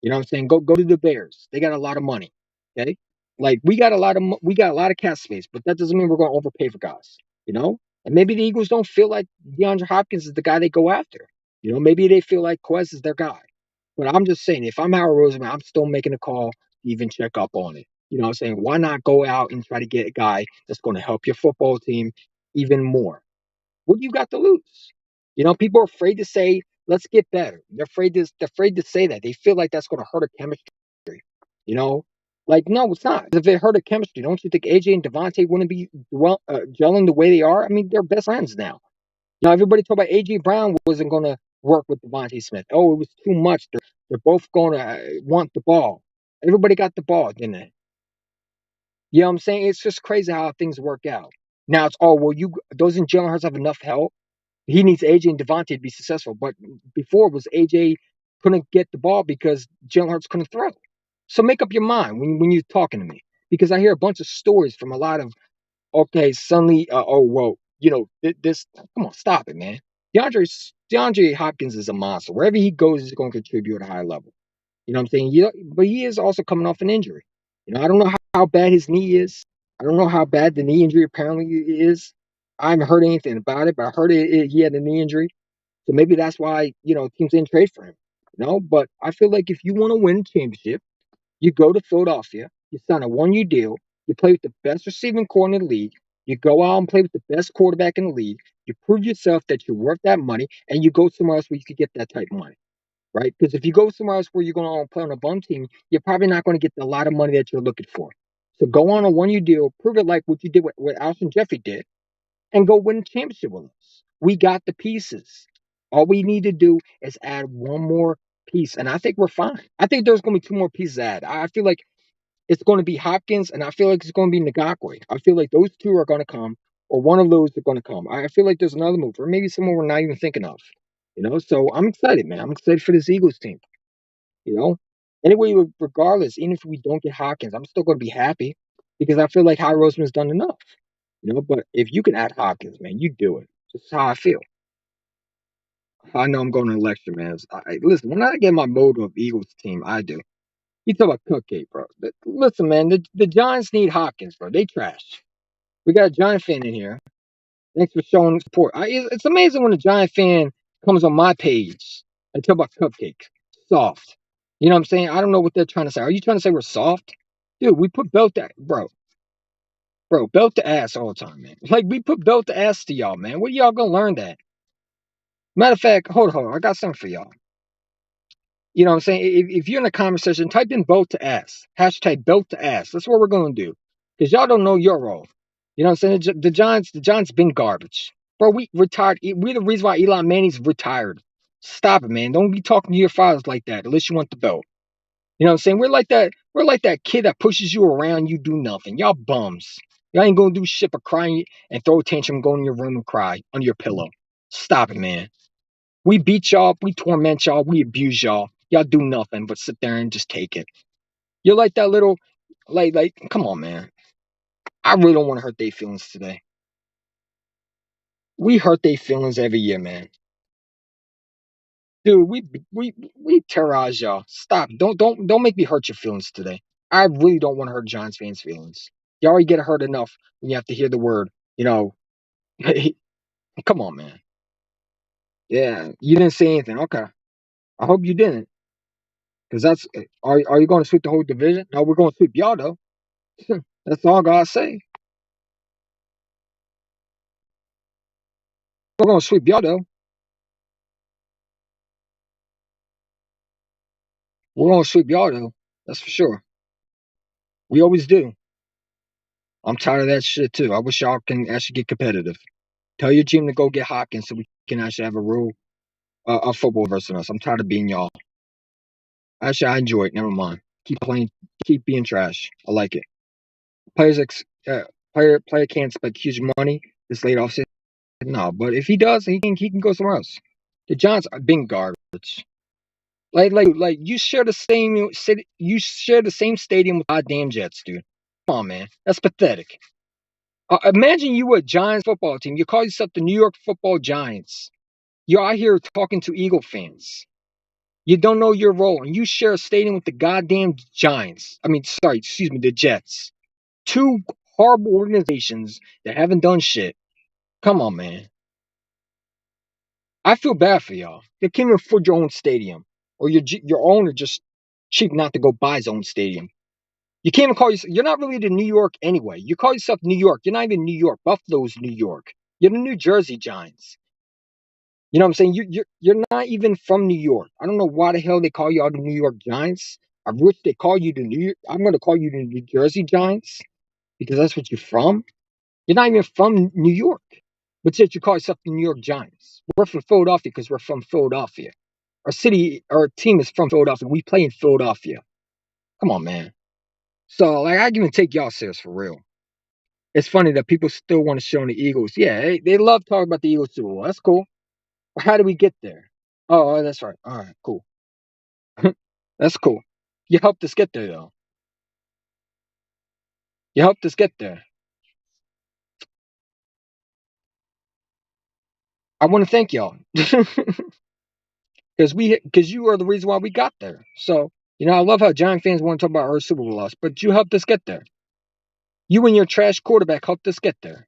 You know what I'm saying? Go to the Bears. They got a lot of money. Okay? Like we got a lot of cap space, but that doesn't mean we're going to overpay for guys. And maybe the Eagles don't feel like DeAndre Hopkins is the guy they go after. Maybe they feel like Quez is their guy. But I'm just saying, if I'm Howard Roseman, I'm still making a call to even check up on it. You know what I'm saying? Why not go out and try to get a guy that's going to help your football team even more? What do you got to lose? People are afraid to say, let's get better. They're afraid to say that. They feel like that's going to hurt a chemistry. You know, Like, no, it's not. If it hurt a chemistry, don't you think AJ and Devontae wouldn't be gelling the way they are? I mean, they're best friends now. Everybody talked about AJ Brown wasn't going to work with Devontae Smith. Oh, it was too much. They're both going to want the ball. Everybody got the ball, didn't they? You know what I'm saying? It's just crazy how things work out. Now it's, oh, well, doesn't Jalen Hurts have enough help? He needs AJ and Devontae to be successful. But before it was AJ couldn't get the ball because Jalen Hurts couldn't throw. So make up your mind when you're talking to me, because I hear a bunch of stories from a lot of, okay, suddenly, oh, well, this, come on, stop it, man. DeAndre Hopkins is a monster. Wherever he goes, he's going to contribute at a high level. You know what I'm saying? Yeah, but he is also coming off an injury. I don't know how bad his knee is. I don't know how bad the knee injury apparently is. I haven't heard anything about it, but I heard he had a knee injury. So maybe that's why, teams didn't trade for him. But I feel like if you want to win a championship, you go to Philadelphia, you sign a 1-year deal, you play with the best receiving core in the league, you go out and play with the best quarterback in the league, you prove yourself that you're worth that money, and you go somewhere else where you could get that type of money, right? Because if you go somewhere else where you're going to play on a bum team, you're probably not going to get a lot of money that you're looking for. So go on a 1-year deal, prove it like what you did, what Alshon Jeffrey did, and go win a championship with us. We got the pieces. All we need to do is add one more piece, and I think we're fine. I think there's going to be 2 more pieces to add. I feel like it's going to be Hopkins, and I feel like it's going to be Ngakwe. I feel like those 2 are going to come, or one of those are going to come. I feel like there's another move, or maybe someone we're not even thinking of. So I'm excited, man. I'm excited for this Eagles team. You know, anyway, regardless, even if we don't get Hopkins, I'm still going to be happy because I feel like Howard Roseman's done enough. But if you can add Hopkins, man, you do it. Just how I feel. I know I'm going to lecture, man. Listen, when I get my mode of Eagles team, I do. You talk about cupcake, bro. Listen, man, the Giants need Hopkins, bro. They trash. We got a Giant fan in here. Thanks for showing support. It's amazing when a Giant fan comes on my page and talk about cupcakes. Soft. You know what I'm saying? I don't know what they're trying to say. Are you trying to say we're soft? Dude, we put belt to, belt to ass all the time, man. Like, we put belt to ass to y'all, man. Where y'all gonna learn that? Matter of fact, hold on. I got something for y'all. You know what I'm saying? If you're in a conversation, type in belt to ass. Hashtag belt to ass. That's what we're going to do. Because y'all don't know your role. You know what I'm saying? The Giants been garbage. Bro, we retired. We're the reason why Eli Manning's retired. Stop it, man. Don't be talking to your fathers like that unless you want the belt. You know what I'm saying? We're like that kid that pushes you around, you do nothing. Y'all bums. Y'all ain't gonna do shit but cry and throw a tantrum, go in your room and cry under your pillow. Stop it, man. We beat y'all, we torment y'all, we abuse y'all. Y'all do nothing but sit there and just take it. You're like that little, come on, man. I really don't want to hurt their feelings today. We hurt their feelings every year, man. Dude, we terrorize y'all. Stop. Don't make me hurt your feelings today. I really don't want to hurt Giants fans' feelings. You already get hurt enough when you have to hear the word, come on, man. Yeah, you didn't say anything. Okay. I hope you didn't. Because are you going to sweep the whole division? No, we're going to sweep y'all, though. That's all God say. We're going to sweep y'all, though. We're going to sweep y'all, though. That's for sure. We always do. I'm tired of that shit, too. I wish y'all can actually get competitive. Tell your team to go get Hopkins so we can actually have a real football versus us. I'm tired of being y'all. Actually, I enjoy it. Never mind. Keep playing. Keep being trash. I like it. Player can't expect huge money this late offseason. No, but if he does, he can go somewhere else. The Giants are being garbage. Like you share the same city. You share the same stadium with goddamn Jets, dude. Come on, man. That's pathetic. Imagine you were a Giants football team. You call yourself the New York Football Giants. You're out here talking to Eagle fans. You don't know your role, and you share a stadium with the goddamn Giants. I mean, sorry, excuse me, the Jets. 2 horrible organizations that haven't done shit. Come on, man. I feel bad for y'all. You can't even afford your own stadium, or your owner just cheap not to go buy his own stadium. You can't even call yourself. You're not really the New York anyway. You call yourself New York. You're not even New York. Buffalo's New York. You're the New Jersey Giants. You know what I'm saying? You're not even from New York. I don't know why the hell they call y'all the New York Giants. I wish they call you the New. I'm going to call you the New Jersey Giants because that's what you're from. You're not even from New York, but yet you call yourself the New York Giants. We're from Philadelphia because we're from Philadelphia. Our city, our team is from Philadelphia. We play in Philadelphia. Come on, man. So, like, I can even take y'all serious for real. It's funny that people still want to show the Eagles. Yeah, they love talking about the Eagles Super Bowl. That's cool. But how do we get there? Oh, that's right. All right, cool. That's cool. You helped us get there, though. You helped us get there. I want to thank y'all because you are the reason why we got there. So I love how Giant fans want to talk about our Super Bowl loss, but you helped us get there. You and your trash quarterback helped us get there.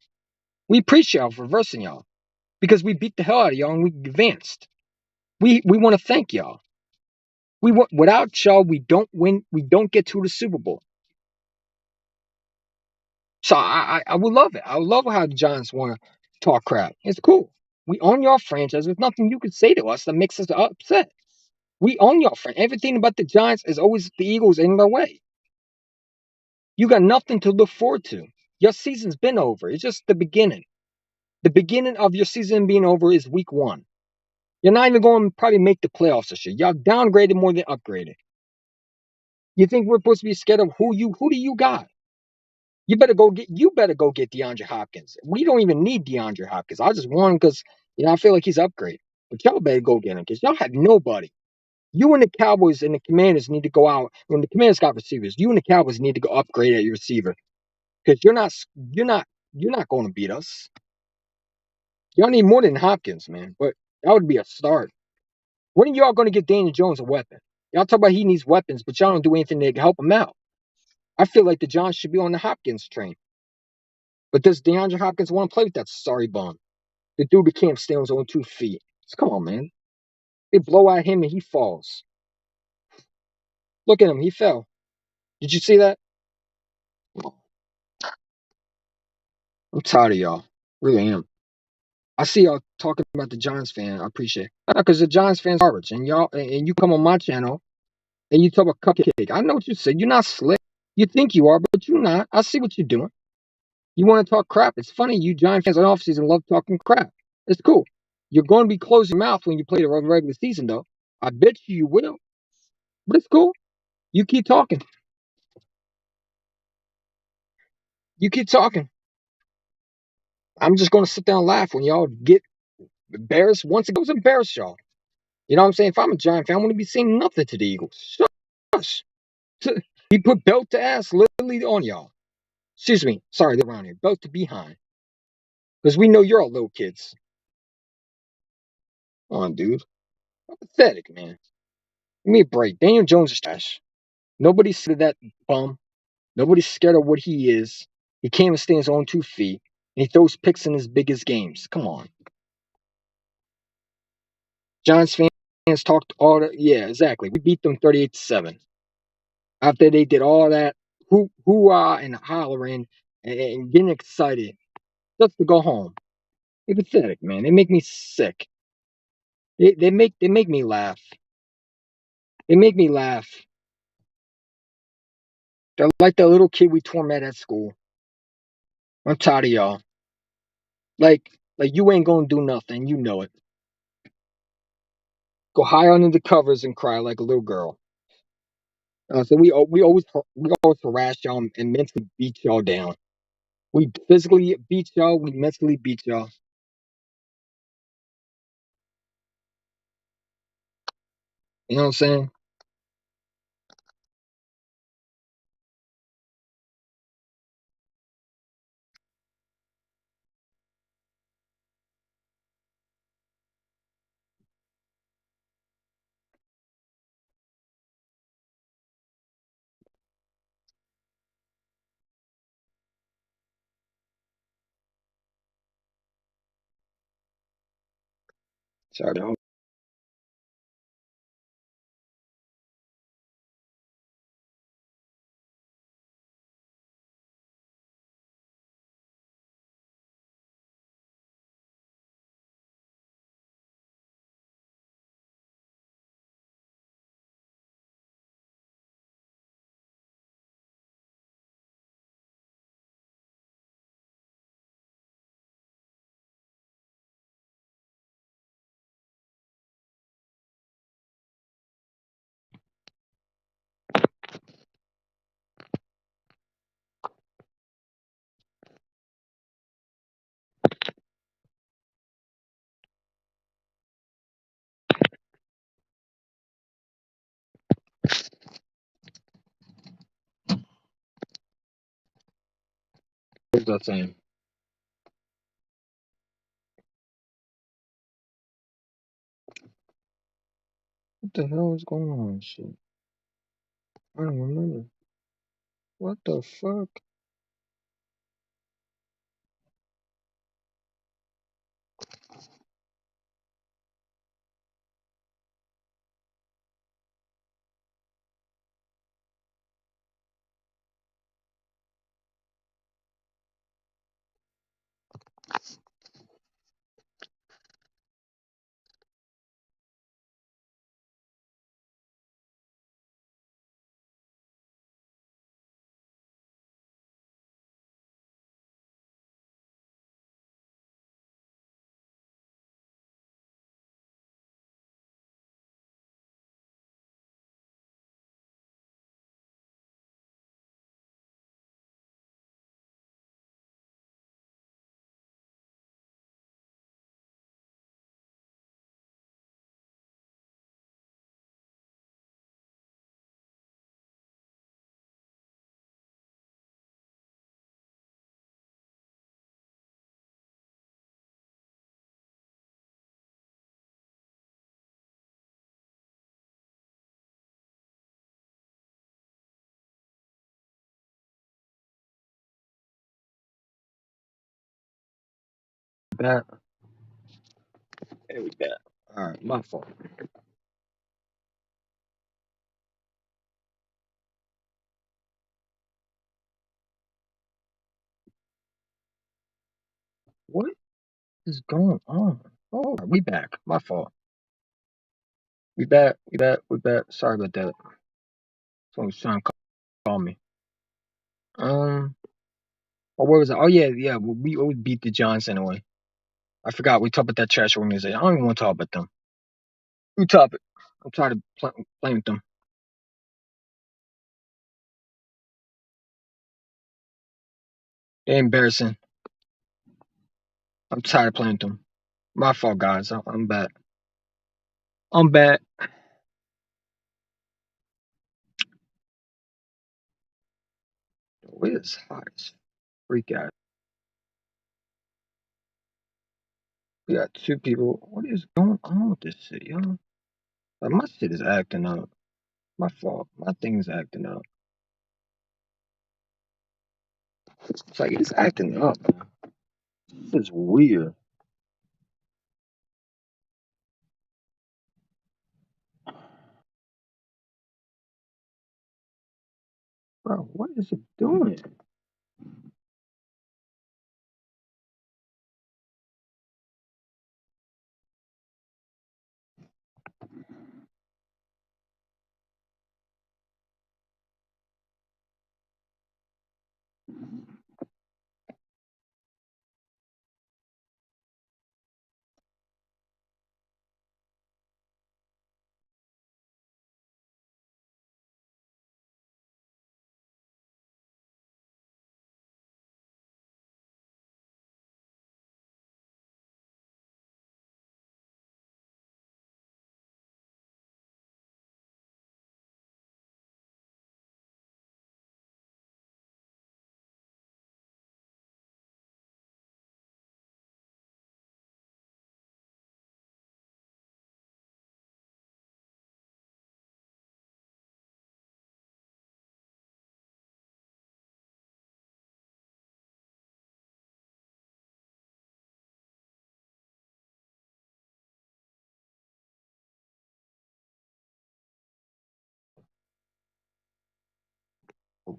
We appreciate y'all for versing y'all because we beat the hell out of y'all and we advanced. We want to thank y'all. Without y'all, we don't win. We don't get to the Super Bowl. So I would love it. I would love how the Giants want to talk crap. It's cool. We own your franchise. There's nothing you could say to us that makes us upset. We own your friend. Everything about the Giants is always the Eagles in their way. You got nothing to look forward to. Your season's been over. It's just the beginning. The beginning of your season being over is week 1. You're not even going to probably make the playoffs this year. Y'all downgraded more than upgraded. You think we're supposed to be scared of who do you got? You better go get DeAndre Hopkins. We don't even need DeAndre Hopkins. I just want him because I feel like he's upgraded. But y'all better go get him because y'all have nobody. You and the Cowboys and the Commanders need to go out. When the Commanders got receivers, you and the Cowboys need to go upgrade at your receiver because you're not going to beat us. Y'all need more than Hopkins, man. But that would be a start. When are y'all going to get Daniel Jones a weapon? Y'all talk about he needs weapons, but y'all don't do anything to help him out. I feel like the Giants should be on the Hopkins train. But does DeAndre Hopkins want to play with that sorry bum? The dude can't stand on his own 2 feet. So come on, man. They blow at him and he falls. Look at him. He fell. Did you see that? I'm tired of y'all. Really am. I see y'all talking about the Giants fan. I appreciate it. Because the Giants fans are garbage. And you come on my channel and you talk about cupcake. I know what you said. You're not slick. You think you are, but you're not. I see what you're doing. You want to talk crap. It's funny. You Giant fans in offseason love talking crap. It's cool. You're going to be closing your mouth when you play the regular season, though. I bet you will. But it's cool. You keep talking. You keep talking. I'm just going to sit down and laugh when y'all get embarrassed. Once it goes embarrass y'all. You know what I'm saying? If I'm a Giant fan, I wouldn't be saying nothing to the Eagles. Shush. He put belt to ass literally on y'all. Excuse me. Sorry, they're around here. Belt to behind. Because we know you're all little kids. Come on, dude. Pathetic, man. Give me a break. Daniel Jones is trash. Nobody's scared of that bum. Nobody's scared of what he is. He can't even stand his own 2 feet. And he throws picks in his biggest games. Come on. Giants fans talked all that. Yeah, exactly. We beat them 38-7. After they did all that hoo-ah and hollering and getting excited just to go home. They're pathetic, man. They make me sick. They make me laugh. They make me laugh. They're like the little kid we torment at school. I'm tired of y'all. Like you ain't gonna do nothing. You know it. Go hide under the covers and cry like a little girl. So we always harass y'all and mentally beat y'all down. We physically beat y'all. We mentally beat y'all. You know what I'm saying? Sorry. What was that saying? What the hell is going on? Shit. I don't remember. What the fuck? Back. There we back. Alright, my fault. What is going on? Oh, we back. My fault. We back. We back. We back. Sorry about that. Someone's trying to call me. Oh, where was it? Oh yeah, yeah. We always beat the Giants anyway. I forgot we talked about that trash organization. I don't even want to talk about them. New topic. I'm tired of playing with them. They're embarrassing. I'm tired of playing with them. My fault, guys. I'm back. I'm back. It is hot as freak out. We got two people. What is going on with this shit, yo? Like, my shit is acting up. My fault. My thing's acting up. It's like it's acting up, man. This is weird. Bro, what is it doing?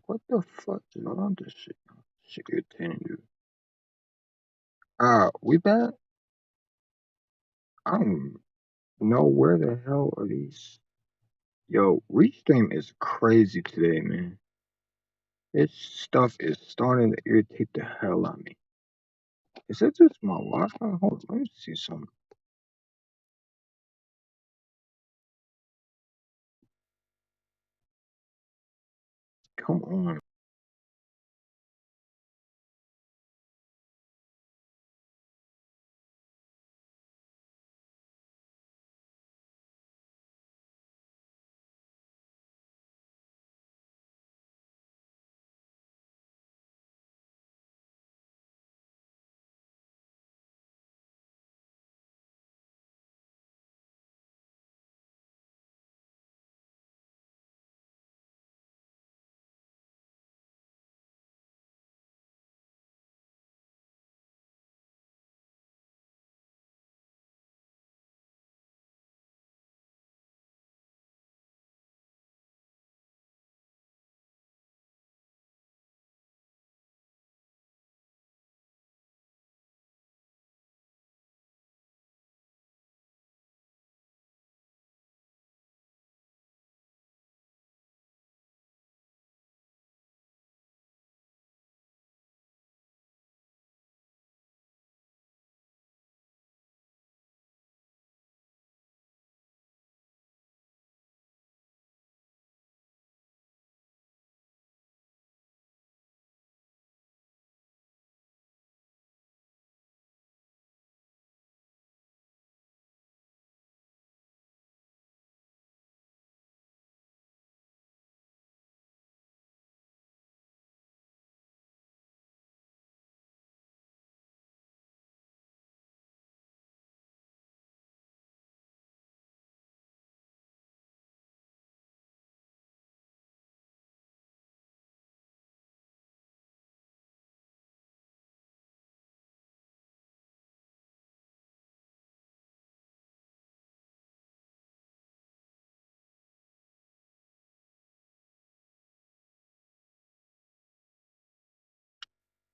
What the fuck is wrong with this shit? Shit irritating you. We back? I don't know where the hell are these. Yo, Restream is crazy today, man. This stuff is starting to irritate the hell out of me. Is that just my Wi-Fi? Hold on, let me see something. Come on.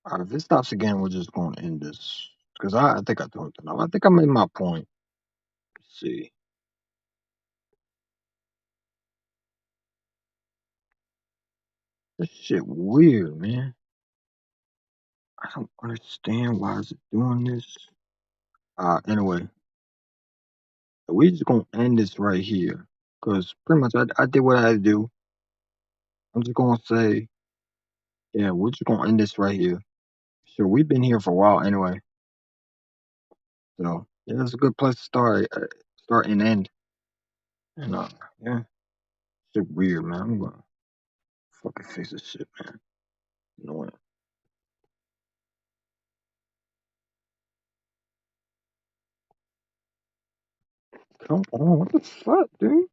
Alright, if it stops again, we're just gonna end this. Because I think I told you enough. I think I made my point. Let's see. This shit weird, man. I don't understand why is it doing this. Anyway, we just gonna end this right here. Cause pretty much I did what I had to do. I'm just gonna say, yeah, we're just gonna end this right here. Sure, we've been here for a while anyway. So yeah, it's a good place to start and end. And yeah, shit weird, man. I'm gonna fucking fix this shit, man. Annoying. Come on, what the fuck, dude?